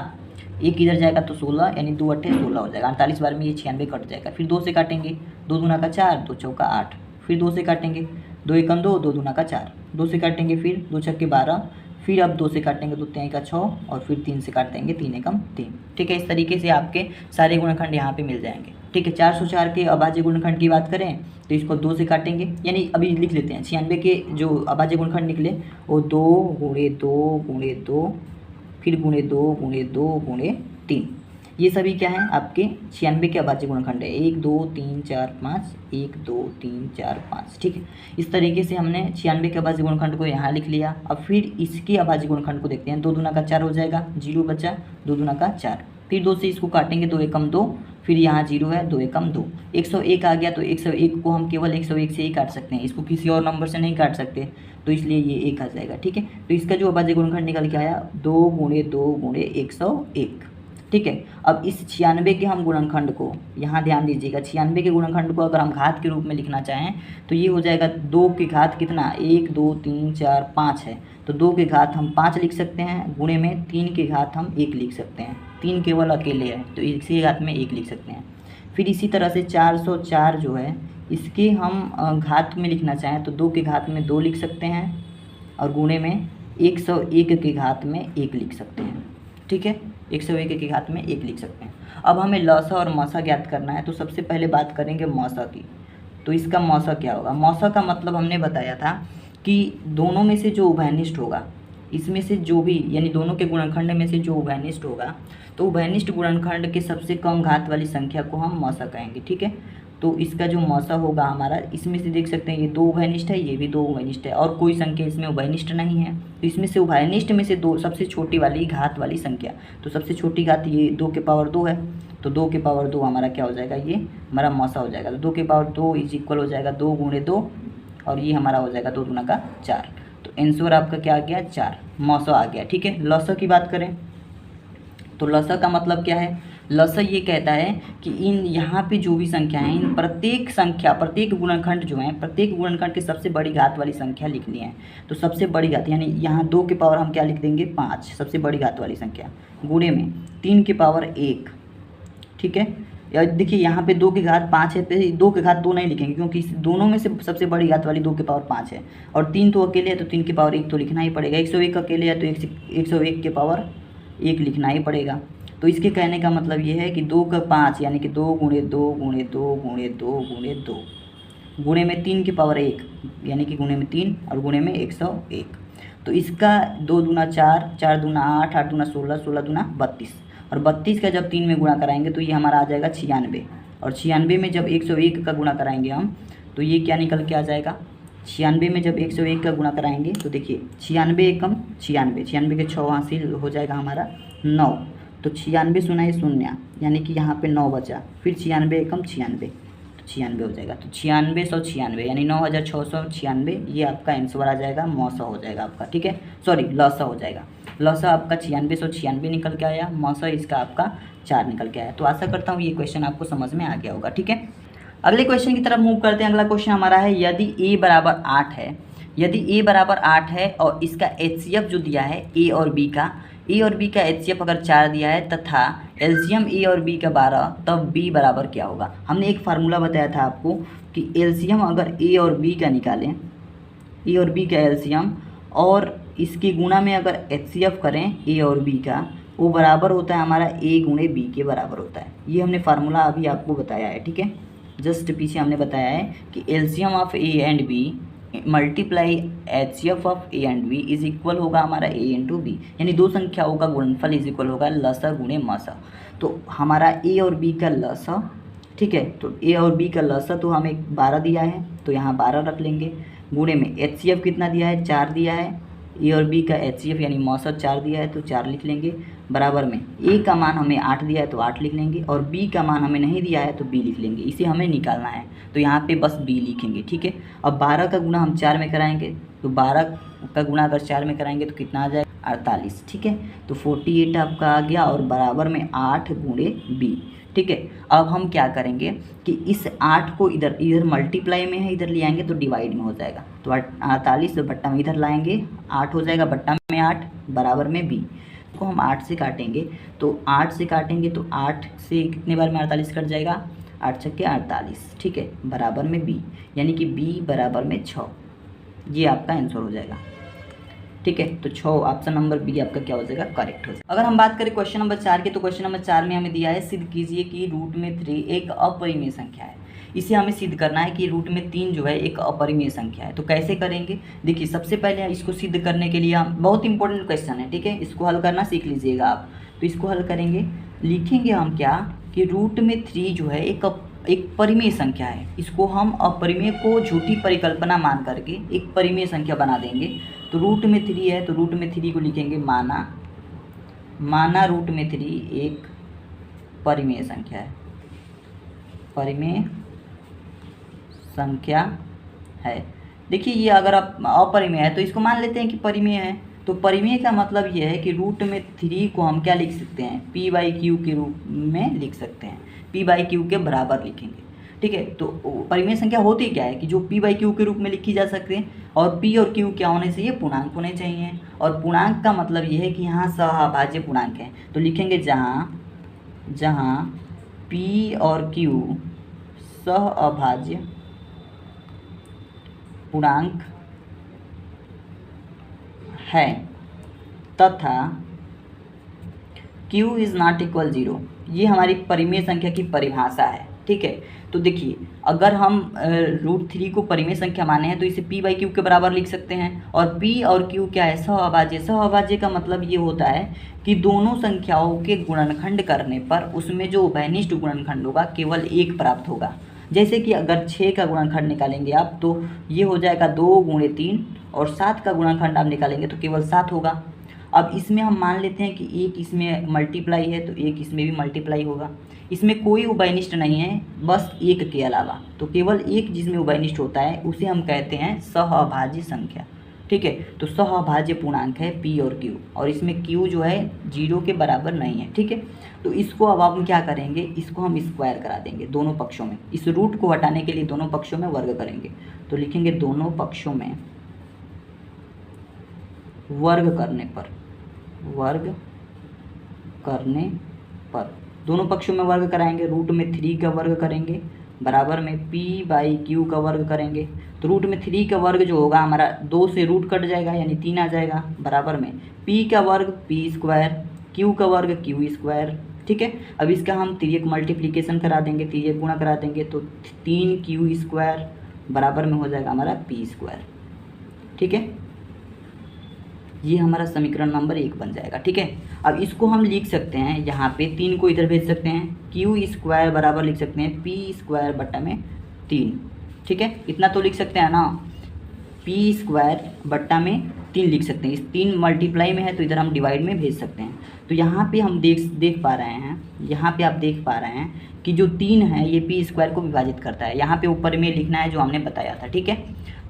एक इधर जाएगा तो 16, यानी 2 अट्ठे 16 हो जाएगा, 48 बार में ये 96 कट जाएगा। फिर 2 से काटेंगे, 2 दूना का 4, 2 चौका 8, फिर 2 से काटेंगे, 2 एकम 2, 2 दूना का 4, 2 से काटेंगे, फिर 2 छक्के 12, फिर अब 2 से काटेंगे, 2 तिहाई का 6 और फिर 3 से काटेंगे, 3 एकम 3, ठीक है। इस तरीके से आपके सारे गुणनखंड यहाँ पे मिल जाएंगे, ठीक है। 404 के अभाज्य गुणनखंड की बात करें तो इसको 2 से काटेंगे, यानी अभी लिख लेते हैं 96 के जो अभाज्य गुणनखंड निकले वो 2 गुणे 2 गुणे 2 फिर गुणे 2 गुणे 2 गुणे 3, ये सभी क्या है आपके 96 के अभाज्य गुणनखंड है। 1 2 3 4 5, 1 2 3 4 5, ठीक है। इस तरीके से हमने 96 के अभाज्य गुणनखंड को यहाँ लिख लिया। अब फिर इसके अभाज्य गुणनखंड को देखते हैं। 2 दूना का 4 हो जाएगा, 0 बचा, 2 दूना का 4, फिर 2 से इसको काटेंगे, 2 एकम 2, फिर यहाँ 0 है, 2 एकम 2, 101 आ गया। तो 101 को हम केवल 101 से ही काट सकते हैं, इसको किसी और नंबर से नहीं काट सकते, तो इसलिए ये 1 आ जाएगा, ठीक है। तो इसका जो अभाज्य गुणनखंड निकल के आया 2 गुणे 2 गुणे 101, ठीक है। अब इस 96 के हम गुणनखंड को यहाँ ध्यान दीजिएगा, 96 के गुणनखंड को अगर हम घात के रूप में लिखना चाहें तो ये हो जाएगा 2 की घात कितना, 1 2 3 4 5 है, तो 2 की घात हम 5 लिख सकते हैं, गुणे में 3 की घात हम 1 लिख सकते हैं, 3 केवल अकेले है तो इसी घात में 1 लिख सकते हैं। फिर इसी तरह से 404 जो है इसके हम घात में लिखना चाहें तो 2 की घात में 2 लिख सकते हैं और गुणे में 101 की घात में 1 लिख सकते हैं, ठीक है। 101 की घात में 1 लिख सकते हैं। अब हमें लसा और मसा ज्ञात करना है, तो सबसे पहले बात करेंगे मौसा की। तो इसका मौसा क्या होगा, मौसा का मतलब हमने बताया था कि दोनों में से जो उभयनिष्ठ होगा, इसमें से जो भी यानी दोनों के गुणनखंड में से जो उभयनिष्ठ होगा, तो उभयनिष्ठ गुणनखंड के सबसे कम घात वाली संख्या को हम मौसा कहेंगे। ठीक है, तो इसका जो मौसा होगा हमारा, इसमें से देख सकते हैं ये दो उभयनिष्ठ है, ये भी दो उभयनिष्ठ है, और कोई संख्या इसमें उभयनिष्ठ नहीं है। तो इसमें से उभयनिष्ठ में से दो सबसे छोटी वाली घात वाली संख्या, तो सबसे छोटी घात ये 2 के पावर 2 है, तो 2 के पावर 2 हमारा क्या हो जाएगा, ये हमारा मौसा हो जाएगा। तो 2 के पावर 2 इज इक्वल हो जाएगा 2 गुणे 2, और ये हमारा हो जाएगा 2 दूना का 4। तो आंसर आपका क्या आ गया, 4 मौसा आ गया। ठीक है, लौसा की बात करें तो लौसा का मतलब क्या है, लौसा ये कहता है कि इन यहाँ पे जो भी संख्या है, इन प्रत्येक गुणनखंड जो है, प्रत्येक गुणनखंड की सबसे बड़ी घात वाली संख्या लिखनी है। तो सबसे बड़ी घात यानी यहाँ 2 के पावर हम क्या लिख देंगे 5, सबसे बड़ी घात वाली संख्या, गुणे में 3 के पावर 1। ठीक है, या देखिए यहाँ पे 2 की घात 5 है, तो 2 की घात 2 नहीं लिखेंगे क्योंकि इस दोनों में से सबसे बड़ी घात वाली 2 के पावर 5 है, और 3 तो अकेले है तो 3 के पावर 1 तो लिखना ही पड़ेगा। 101 अकेले है तो 101 के पावर 1 लिखना ही पड़ेगा। तो इसके कहने का मतलब ये है कि 2 का 5 यानी कि 2 गुणे 2 गुणे 2 गुणे 2 गुणे 2 गुणे में 3 के पावर 1 यानी कि गुणे में 3 और गुणे में 101। तो इसका 2 दूना 4, 4 दूना 8, 8 दूना 16, 16 दूना 32, और 32 का जब 3 में गुणा कराएंगे तो ये हमारा आ जाएगा 96, और 96 में जब 101 का गुणा कराएंगे हम तो ये क्या निकल के आ जाएगा, 96 में जब 101 का गुणा कराएंगे तो देखिए 96 एकम 96, 96 के 6 हासिल हो जाएगा हमारा 9, तो 96 सुनाई शून्य यानी कि यहाँ पे 9 बचा, फिर 96 एकम 96, तो 96 हो जाएगा। तो 9696 यानी 9696, ये आपका आंसर आ जाएगा, मौसा हो जाएगा आपका। ठीक है, सॉरी लौसा हो जाएगा। लौसा आपका 9696 निकल के आया, मौसा इसका आपका 4 निकल के आया। तो आशा करता हूँ ये क्वेश्चन आपको समझ में आ गया होगा। ठीक है, अगले क्वेश्चन की तरफ मूव करते हैं। अगला क्वेश्चन हमारा है, यदि a बराबर 8 है, यदि a बराबर 8 है और इसका HCF जो दिया है a और b का HCF अगर 4 दिया है तथा एलसीएम a और b का 12, तब b बराबर क्या होगा। हमने एक फार्मूला बताया था आपको कि एलसीएम अगर a और b का निकालें, a और b का एलसीएम और इसके गुणा में अगर HCF करें a और b का, वो बराबर होता है हमारा a गुणे b के बराबर होता है। ये हमने फार्मूला अभी आपको बताया है। ठीक है, जस्ट पीछे हमने बताया है कि LCM of a and b multiply HCF of a and b is equal होगा हमारा a इंटू बी, यानी दो संख्याओं का गुणनफल इज इक्वल होगा लसा गुणे मसा। तो हमारा a और b का लसा, ठीक है, तो a और b का लसा तो हमें 12 दिया है तो यहाँ 12 रख लेंगे, गुणे में HCF कितना दिया है 4 दिया है, a और b का HCF यानी मौसा 4 दिया है तो 4 लिख लेंगे, बराबर में a का मान हमें 8 दिया है तो 8 लिख लेंगे, और b का मान हमें नहीं दिया है तो b लिख लेंगे। इसे हमें निकालना है तो यहाँ पे बस b लिखेंगे। ठीक है, अब 12 का गुणा हम 4 में कराएंगे तो 12 का गुणा अगर 4 में कराएंगे तो कितना आ जाएगा 48। ठीक है, तो 48 आपका आ गया और बराबर में 8 गुणे b। ठीक है, अब हम क्या करेंगे कि इस 8 को इधर मल्टीप्लाई में है, इधर ले आएंगे तो डिवाइड में हो जाएगा, तो 48 बट्टा में इधर लाएंगे 8 हो जाएगा, बट्टा में 8 बराबर में b को हम 8 से काटेंगे तो 8 से काटेंगे तो 8 से कितने बार में 48 कट जाएगा, 8 छक्के 48। ठीक है, बराबर में b यानी कि b बराबर में 6, ये आपका आंसर हो जाएगा। ठीक है, तो 6 ऑप्शन नंबर बी आपका क्या हो जाएगा, करेक्ट हो जाएगा। अगर हम बात करें क्वेश्चन नंबर 4 की, तो क्वेश्चन नंबर 4 में हमें दिया है, सिद्ध कीजिए कि रूट में 3 एक अपरिमेय संख्या है। इसे हमें सिद्ध करना है कि रूट में 3 जो है एक अपरिमेय संख्या है। तो कैसे करेंगे, देखिए सबसे पहले इसको सिद्ध करने के लिए हम, बहुत इंपॉर्टेंट क्वेश्चन है, ठीक है, इसको हल करना सीख लीजिएगा आप। तो इसको हल करेंगे, लिखेंगे हम क्या कि रूट में 3 जो है एक परिमेय संख्या है, इसको हम अपरिमेय को झूठी परिकल्पना मान करके एक परिमेय संख्या बना देंगे। तो रूट में 3 है तो रूट में 3 को लिखेंगे माना रूट में 3 एक परिमेय संख्या है, परिमेय संख्या है। देखिए ये अगर आप अपरिमेय है तो इसको मान लेते हैं कि परिमेय है, तो परिमेय का मतलब ये है कि रूट में 3 को हम क्या लिख सकते हैं, p/q के रूप में लिख सकते हैं, p/q के बराबर लिखेंगे। ठीक है, तो परिमेय संख्या होती क्या है कि जो p/q के रूप में लिखी जा सकते हैं, और p और q क्या होने चाहिए, पूर्णांक होने चाहिए, और पूर्णांक का मतलब ये है कि यहाँ सहअभाज्य पूर्णांक है। तो लिखेंगे जहाँ p और q सहअभाज्य पूर्णांक है तथा q इज़ नॉट इक्वल 0, ये हमारी परिमेय संख्या की परिभाषा है। ठीक है। तो देखिए अगर हम √3 को परिमेय संख्या माने हैं तो इसे p/q के बराबर लिख सकते हैं। और p और q क्या है, सहअभाज्य। सहअभाज्य का मतलब ये होता है कि दोनों संख्याओं के गुणनखंड करने पर उसमें जो उभयनिष्ठ गुणनखंड होगा केवल एक प्राप्त होगा। जैसे कि अगर 6 का गुणनखंड निकालेंगे आप तो ये हो जाएगा 2 × 3, और 7 का गुणनखंड आप निकालेंगे तो केवल 7 होगा। अब इसमें हम मान लेते हैं कि एक इसमें मल्टीप्लाई है तो एक इसमें भी मल्टीप्लाई होगा। इसमें कोई उभयनिष्ठ नहीं है बस एक के अलावा, तो केवल एक जिसमें उभयनिष्ठ होता है उसे हम कहते हैं सहअभाज्य संख्या। ठीक है, तो सहअभाज्य पूर्णांक है p और q, और इसमें q जो है 0 के बराबर नहीं है। ठीक है, तो इसको अब हम क्या करेंगे, इसको हम स्क्वायर करा देंगे दोनों पक्षों में। इस रूट को हटाने के लिए दोनों पक्षों में वर्ग करेंगे, तो लिखेंगे दोनों पक्षों में वर्ग करने पर दोनों पक्षों में वर्ग कराएंगे। रूट में 3 का वर्ग करेंगे बराबर में p/q का वर्ग करेंगे। तो रूट में 3 का वर्ग जो होगा हमारा 2 से रूट कट जाएगा यानी 3 आ जाएगा, बराबर में p का वर्ग p², q का वर्ग q²। ठीक है, अब इसका हम तिर्यक मल्टीप्लिकेशन करा देंगे, तिर्यक गुणा करा देंगे, तो 3q² बराबर में हो जाएगा हमारा p²। ठीक है, ये हमारा समीकरण नंबर 1 बन जाएगा। ठीक है, अब इसको हम लिख सकते हैं, यहाँ पे 3 को इधर भेज सकते हैं, q² बराबर लिख सकते हैं p²/3। ठीक है, इतना तो लिख सकते हैं ना, p²/3 लिख सकते हैं। इस 3 मल्टीप्लाई में है तो इधर हम डिवाइड में भेज सकते हैं। तो यहाँ पे हम देख पा रहे हैं, यहाँ पे आप देख पा रहे हैं कि जो 3 है ये p² को विभाजित करता है। यहाँ पे ऊपर में लिखना है जो हमने बताया था। ठीक है,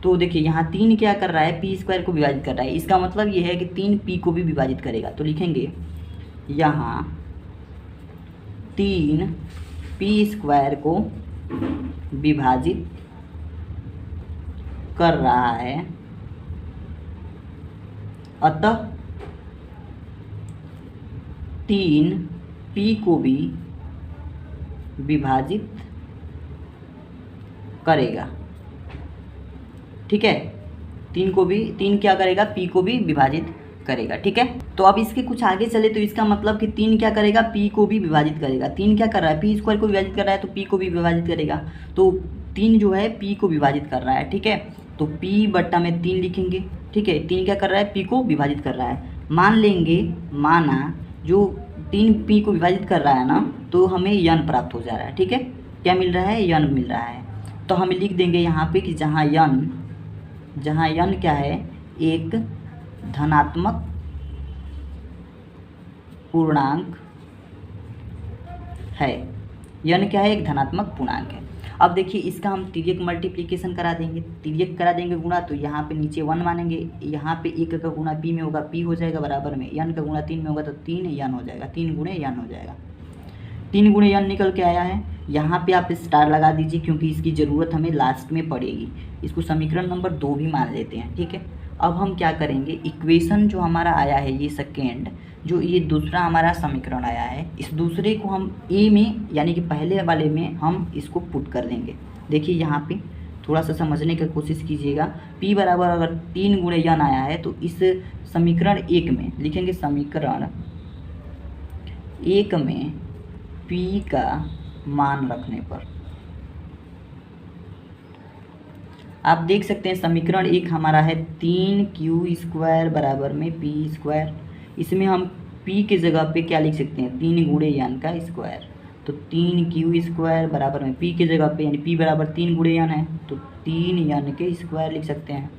तो देखिए यहाँ 3 क्या कर रहा है, p² को विभाजित कर रहा है। इसका मतलब ये है कि 3 p को भी विभाजित करेगा। तो लिखेंगे यहाँ 3 p² को विभाजित कर रहा है, अतः 3 p को भी विभाजित करेगा। ठीक है, 3 क्या करेगा, p को भी विभाजित करेगा। ठीक है, तो अब इसके कुछ आगे चले तो इसका मतलब कि 3 क्या करेगा, p को भी विभाजित करेगा। 3 क्या कर रहा है, p² को विभाजित कर रहा है तो p को भी विभाजित करेगा। तो 3 जो है p को विभाजित कर रहा है। ठीक है, तो p/3 लिखेंगे। ठीक है, 3 क्या कर रहा है, p को विभाजित कर रहा है। मान लेंगे, माना जो 3 p को विभाजित कर रहा है ना, तो हमें n प्राप्त हो जा रहा है। ठीक है, क्या मिल रहा है, n मिल रहा है। तो हम लिख देंगे यहाँ पे कि जहाँ n क्या है, एक धनात्मक पूर्णांक है। n क्या है, एक धनात्मक पूर्णांक है। अब देखिए इसका हम तिर्यक मल्टीप्लिकेशन करा देंगे, तिर्यक करा देंगे गुणा, तो यहाँ पे नीचे 1 मानेंगे, यहाँ पे 1 का गुणा p में होगा, p हो जाएगा बराबर में n का गुणा 3 में होगा तो 3n हो जाएगा, 3 × n हो जाएगा। 3 × n निकल के आया है। यहाँ पे आप स्टार लगा दीजिए क्योंकि इसकी ज़रूरत हमें लास्ट में पड़ेगी। इसको समीकरण नंबर 2 भी मान लेते हैं। ठीक है, अब हम क्या करेंगे, इक्वेशन जो हमारा आया है ये सेकेंड, जो ये दूसरा हमारा समीकरण आया है, इस दूसरे को हम ए में यानी कि पहले वाले में हम इसको पुट कर देंगे। देखिए यहाँ पे थोड़ा सा समझने की कोशिश कीजिएगा। p बराबर अगर 3 × n आया है तो इस समीकरण 1 में लिखेंगे, समीकरण 1 में p का मान रखने पर आप देख सकते हैं समीकरण 1 हमारा है 3q² बराबर में p²। इसमें हम p की जगह पे क्या लिख सकते हैं, 3 × n का स्क्वायर। तो 3q² बराबर में p की जगह पे यानी p बराबर 3 × n है तो 3n के स्क्वायर लिख सकते हैं।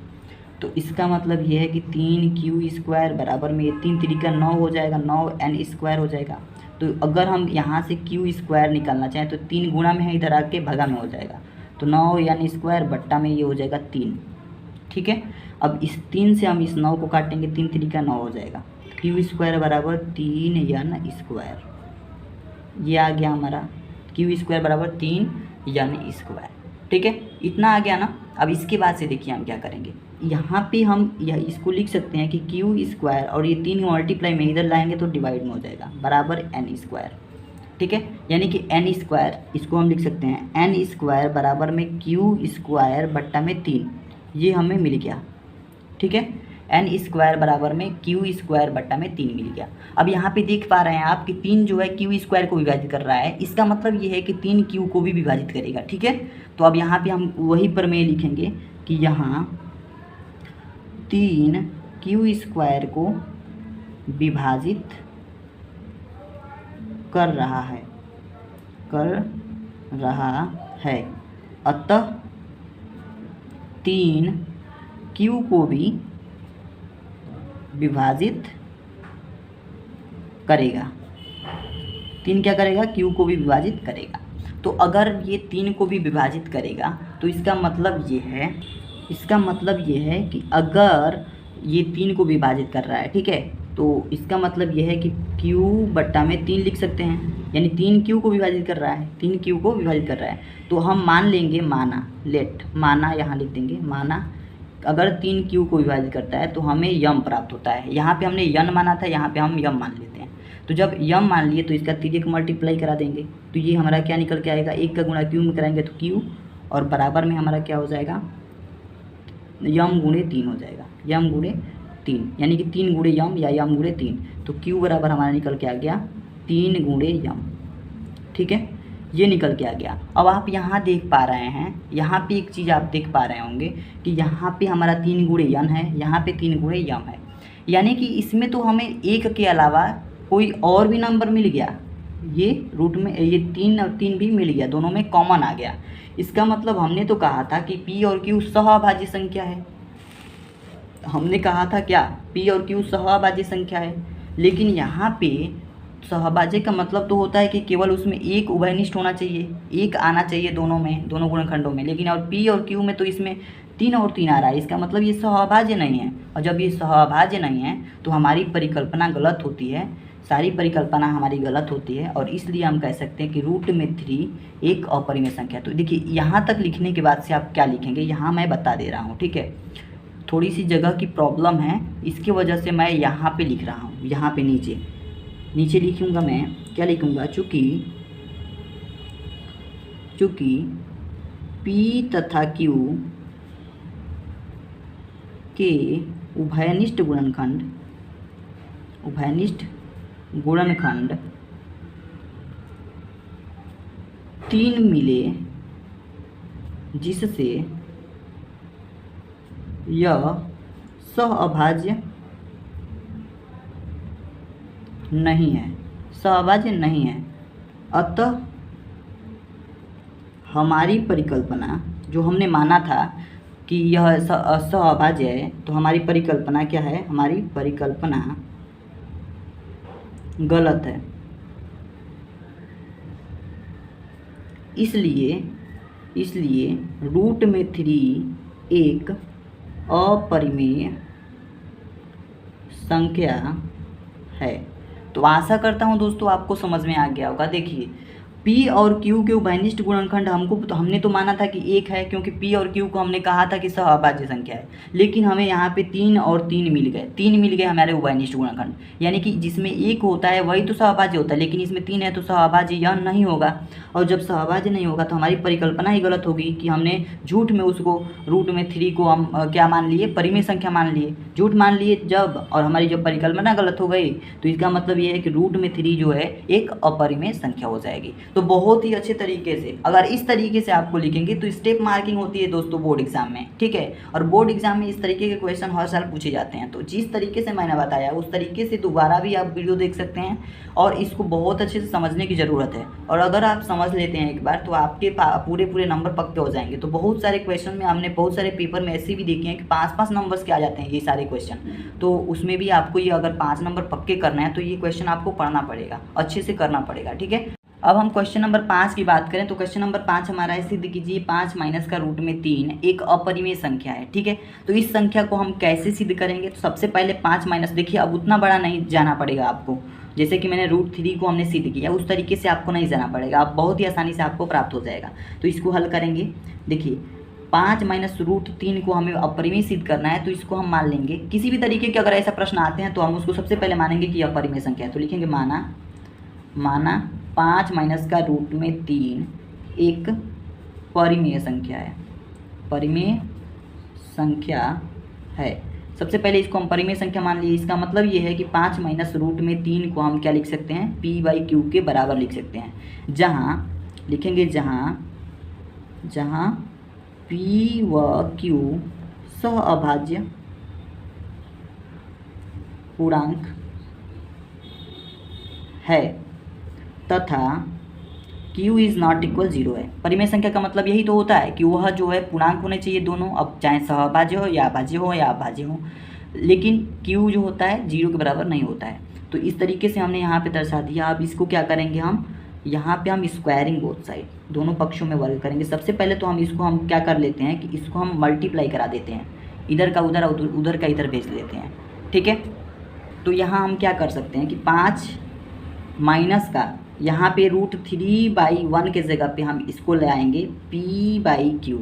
तो इसका मतलब ये है कि 3q² बराबर में ये 3 3 9 हो जाएगा, 9n² हो जाएगा। तो अगर हम यहाँ से q² निकालना चाहें तो 3 गुणा में है, इधर आके भगा में हो जाएगा, तो 9n² बट्टा में ये हो जाएगा 3। ठीक है, अब इस 3 से हम इस 9 को काटेंगे, 3 3 9 हो जाएगा, q² बराबर 3n²। ये आ गया हमारा q² बराबर 3n²। ठीक है, इतना आ गया ना। अब इसके बाद से देखिए हम क्या करेंगे, यहाँ पे हम इसको लिख सकते हैं कि q² और ये 3 मल्टीप्लाई में इधर लाएंगे तो डिवाइड में हो जाएगा, बराबर n²। ठीक है, यानी कि n², इसको हम लिख सकते हैं n² बराबर में q² बट्टा में 3, ये हमें मिल गया। ठीक है, n² बराबर में q² बट्टा में 3 मिल गया। अब यहाँ पे देख पा रहे हैं आप कि 3 जो है q² को विभाजित कर रहा है, इसका मतलब ये है कि 3 q को भी विभाजित करेगा। ठीक है, तो अब यहाँ पे हम वही प्रमेय लिखेंगे कि यहाँ 3 q² को विभाजित कर रहा है, अतः 3 q को भी विभाजित करेगा। 3 क्या करेगा? q को भी विभाजित करेगा। तो अगर ये 3 को भी विभाजित करेगा तो इसका मतलब ये है कि अगर ये 3 को विभाजित कर रहा है, ठीक है, तो इसका मतलब ये है कि q बट्टा में 3 लिख सकते हैं, यानी 3 q को विभाजित कर रहा है, 3 q को विभाजित कर रहा है। तो हम मान लेंगे, माना यहाँ लिख देंगे, माना अगर 3 q को विभाजित करता है तो हमें यम प्राप्त होता है। यहाँ पे हमने यन माना था, यहाँ पे हम यम मान लेते हैं। तो जब यम मान लिए तो इसका 3 मल्टीप्लाई करा देंगे, तो ये हमारा क्या निकल के आएगा, 1 का गुणा q में कराएंगे तो q, और बराबर में हमारा क्या हो जाएगा, यम गुणे 3 हो जाएगा, यम गुणे 3, यानी कि 3 गुणे यम या यम गुणे 3। तो q बराबर हमारा निकल के आ गया 3 गुणे यम। ठीक है, ये निकल के आ गया। अब आप यहाँ देख पा रहे हैं, यहाँ पे एक चीज़ आप देख पा रहे होंगे कि यहाँ पे हमारा 3 गुणे यन है, यहाँ पे 3 गुणे यम है, यानी कि इसमें तो हमें 1 के अलावा कोई और भी नंबर मिल गया। ये रूट में ये 3 और 3 भी मिल गया, दोनों में कॉमन आ गया। इसका मतलब हमने तो कहा था कि p और q सहअभाज्य संख्या है। हमने कहा था क्या, p और q सहअभाज्य संख्या है, लेकिन यहाँ पे सहअभाज्य का मतलब तो होता है कि केवल उसमें एक उभयनिष्ठ होना चाहिए, एक आना चाहिए दोनों में, दोनों गुणनखंडों में, लेकिन और p और q में तो इसमें 3 और 3 आ रहा है। इसका मतलब ये सहअभाज्य नहीं है, और जब ये सहअभाज्य नहीं है तो हमारी परिकल्पना गलत होती है, सारी परिकल्पना हमारी गलत होती है, और इसलिए हम कह सकते हैं कि रूट में 3 एक अपरिमेय संख्या। तो देखिए यहाँ तक लिखने के बाद से आप क्या लिखेंगे, यहाँ मैं बता दे रहा हूँ। ठीक है, थोड़ी सी जगह की प्रॉब्लम है, इसकी वजह से मैं यहाँ पे लिख रहा हूँ, यहाँ पे नीचे लिखूँगा मैं, क्या लिखूँगा, चूँकि p तथा q के उभयनिष्ठ गुणनखंड 3 मिले, जिससे यह सहअभाज्य नहीं है, अतः हमारी परिकल्पना जो हमने माना था कि यह सहअभाज्य है, तो हमारी परिकल्पना क्या है, हमारी परिकल्पना गलत है। इसलिए रूट में 3 एक अपरिमेय संख्या है। तो आशा करता हूँ दोस्तों आपको समझ में आ गया होगा। देखिए p और q के उभयनिष्ठ गुणनखंड हमने तो माना था कि 1 है, क्योंकि p और q को हमने कहा था कि सहअभाज्य संख्या है, लेकिन हमें यहाँ पे 3 और 3 मिल गए हमारे उभयनिष्ठ गुणनखंड, यानी कि जिसमें 1 होता है वही तो सहअभाज्य होता है, लेकिन इसमें 3 है तो सहअभाज्य यह नहीं होगा, और जब सहअभाज्य नहीं होगा तो हमारी परिकल्पना ही गलत होगी कि हमने झूठ में उसको रूट में 3 को हम क्या मान लिए, परिमेय संख्या मान लिए, झूठ मान लिए जब, और हमारी जब परिकल्पना गलत हो गई तो इसका मतलब ये है कि रूट में 3 जो है एक अपरिमेय संख्या हो जाएगी। तो बहुत ही अच्छे तरीके से अगर इस तरीके से आपको लिखेंगे तो स्टेप मार्किंग होती है दोस्तों बोर्ड एग्जाम में। ठीक है, और बोर्ड एग्जाम में इस तरीके के क्वेश्चन हर साल पूछे जाते हैं। तो जिस तरीके से मैंने बताया उस तरीके से दोबारा भी आप वीडियो देख सकते हैं, और इसको बहुत अच्छे से समझने की ज़रूरत है। और अगर आप समझ लेते हैं एक बार तो आपके पूरे नंबर पक्के हो जाएंगे। तो बहुत सारे क्वेश्चन में हमने बहुत सारे पेपर में ऐसे भी देखे हैं कि 5-5 नंबर्स के आ जाते हैं ये सारे क्वेश्चन। तो उसमें भी आपको ये अगर 5 नंबर पक्के करना है तो ये क्वेश्चन आपको पढ़ना पड़ेगा, अच्छे से करना पड़ेगा। ठीक है, अब हम क्वेश्चन नंबर 5 की बात करें तो क्वेश्चन नंबर 5 हमारा है, सिद्ध कीजिए 5 माइनस का रूट में 3 एक अपरिमेय संख्या है। ठीक है, तो इस संख्या को हम कैसे सिद्ध करेंगे, तो सबसे पहले 5 माइनस, देखिए अब उतना बड़ा नहीं जाना पड़ेगा आपको, जैसे कि मैंने रूट 3 को हमने सिद्ध किया उस तरीके से आपको नहीं जाना पड़ेगा, आप बहुत ही आसानी से आपको प्राप्त हो जाएगा। तो इसको हल करेंगे। देखिए 5 माइनस रूट 3 को हमें अपरिमेय सिद्ध करना है, तो इसको हम मान लेंगे किसी भी तरीके के अगर ऐसा प्रश्न आते हैं तो हम उसको सबसे पहले मानेंगे कि अपरिमेय संख्या है। तो लिखेंगे माना 5 माइनस का रूट में 3 एक परिमेय संख्या है, सबसे पहले इसको हम परिमेय संख्या मान लिए। इसका मतलब ये है कि 5 माइनस रूट में 3 को हम क्या लिख सकते हैं, p/q के बराबर लिख सकते हैं। जहाँ लिखेंगे जहाँ p व q सह अभाज्य पूर्णांक है तथा q इज़ नॉट इक्वल 0 है। परिमेय संख्या का मतलब यही तो होता है कि वह जो है पूर्णांक होने चाहिए दोनों, अब चाहे सहअभाज्य हो या अभाज्य हो या अभाज्य हो, लेकिन q जो होता है 0 के बराबर नहीं होता है। तो इस तरीके से हमने यहाँ पे दर्शा दिया। अब इसको क्या करेंगे हम, यहाँ पे हम स्क्वायरिंग बोथ साइड, दोनों पक्षों में वर्ग करेंगे। सबसे पहले तो हम क्या कर लेते हैं कि इसको हम मल्टीप्लाई करा देते हैं, इधर का उधर उधर का इधर भेज लेते हैं, ठीक है। तो यहाँ हम क्या कर सकते हैं कि 5 माइनस का यहाँ पे √3/1 के जगह पे हम इसको ले आएंगे p/q,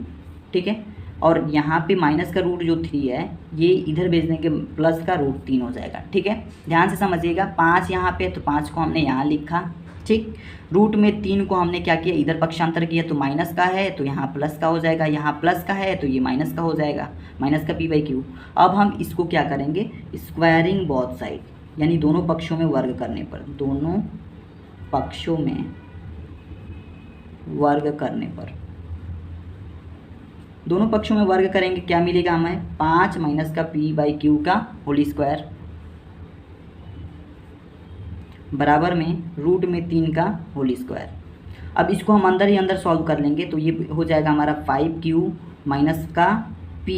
ठीक है। और यहाँ पे माइनस का रूट जो 3 है ये इधर भेज देंगे, प्लस का √3 हो जाएगा, ठीक है। ध्यान से समझिएगा, 5 यहाँ पे तो 5 को हमने यहाँ लिखा, ठीक। रूट में 3 को हमने क्या किया, इधर पक्षांतर किया तो माइनस का है तो यहाँ प्लस का हो जाएगा, यहाँ प्लस का है तो ये माइनस का हो जाएगा, माइनस का p/q। अब हम इसको क्या करेंगे, स्क्वायरिंग बोथ साइड, यानी दोनों पक्षों में वर्ग करने पर, दोनों पक्षों में वर्ग करने पर, दोनों पक्षों में वर्ग करेंगे, क्या मिलेगा हमें, 5 माइनस का p/q का होल स्क्वायर बराबर में रूट में 3 का होल स्क्वायर। अब इसको हम अंदर ही अंदर सॉल्व कर लेंगे तो ये हो जाएगा हमारा 5q माइनस का p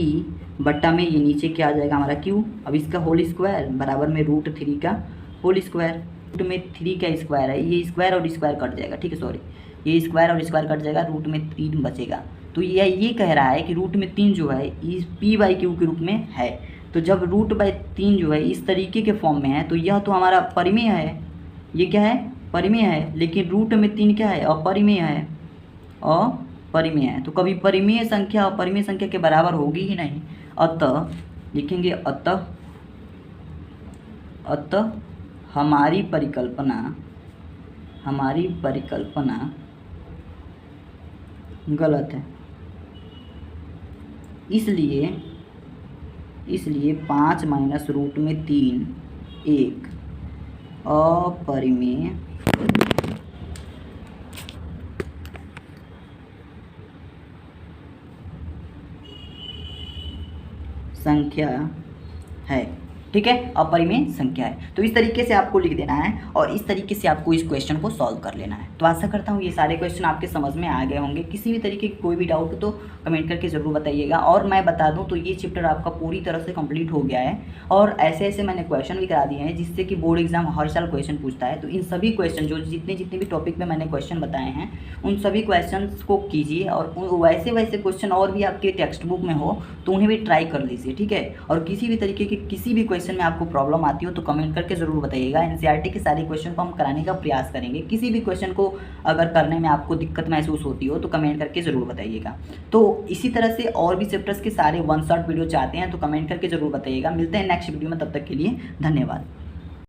बट्टा में ये नीचे क्या आ जाएगा हमारा q। अब इसका होल स्क्वायर बराबर में √3 का होल स्क्वायर, रूट में 3 का स्क्वायर है, ये स्क्वायर और स्क्वायर कट जाएगा, ठीक है, सॉरी, ये स्क्वायर और स्क्वायर कट जाएगा, रूट में 3 बचेगा। तो ये कह रहा है कि रूट में 3 जो है इस p/q के रूप में है। तो जब √3 जो है इस तरीके के फॉर्म में है तो यह तो हमारा परिमेय है, ये क्या है, परिमेय है, लेकिन रूट में 3 क्या है, अपरिमेय है, अपरिमेय है। तो कभी परिमेय संख्या अपरिमेय संख्या के बराबर होगी ही नहीं। अतः लिखेंगे अतः हमारी परिकल्पना गलत है। इसलिए 5 माइनस रूट में 3 एक अपरिमेय संख्या है, ठीक है, अपरिमेय संख्या है। तो इस तरीके से आपको लिख देना है और इस तरीके से आपको इस क्वेश्चन को सॉल्व कर लेना है। तो आशा करता हूँ ये सारे क्वेश्चन आपके समझ में आ गए होंगे। किसी भी तरीके की कोई भी डाउट हो तो कमेंट करके ज़रूर बताइएगा। और मैं बता दूँ तो ये चैप्टर आपका पूरी तरह से कंप्लीट हो गया है और ऐसे मैंने क्वेश्चन भी करा दिए हैं जिससे कि बोर्ड एग्जाम हर साल क्वेश्चन पूछता है। तो इन सभी क्वेश्चन जो जितने भी टॉपिक में मैंने क्वेश्चन बताए हैं उन सभी क्वेश्चन को कीजिए और वैसे क्वेश्चन और भी आपके टेक्स्ट बुक में हो तो उन्हें भी ट्राई कर लीजिए, ठीक है। और किसी भी तरीके के किसी भी क्वेश्चन में आपको प्रॉब्लम आती हो तो कमेंट करके ज़रूर बताइएगा। एनसीईआरटी के सारे क्वेश्चन को हम कराने का प्रयास करेंगे। किसी भी क्वेश्चन को अगर करने में आपको दिक्कत महसूस होती हो तो कमेंट करके ज़रूर बताइएगा। तो इसी तरह से और भी चैप्टर्स के सारे 1 शॉट वीडियो चाहते हैं तो कमेंट करके ज़रूर बताइएगा। मिलते हैं नेक्स्ट वीडियो में, तब तक के लिए धन्यवाद।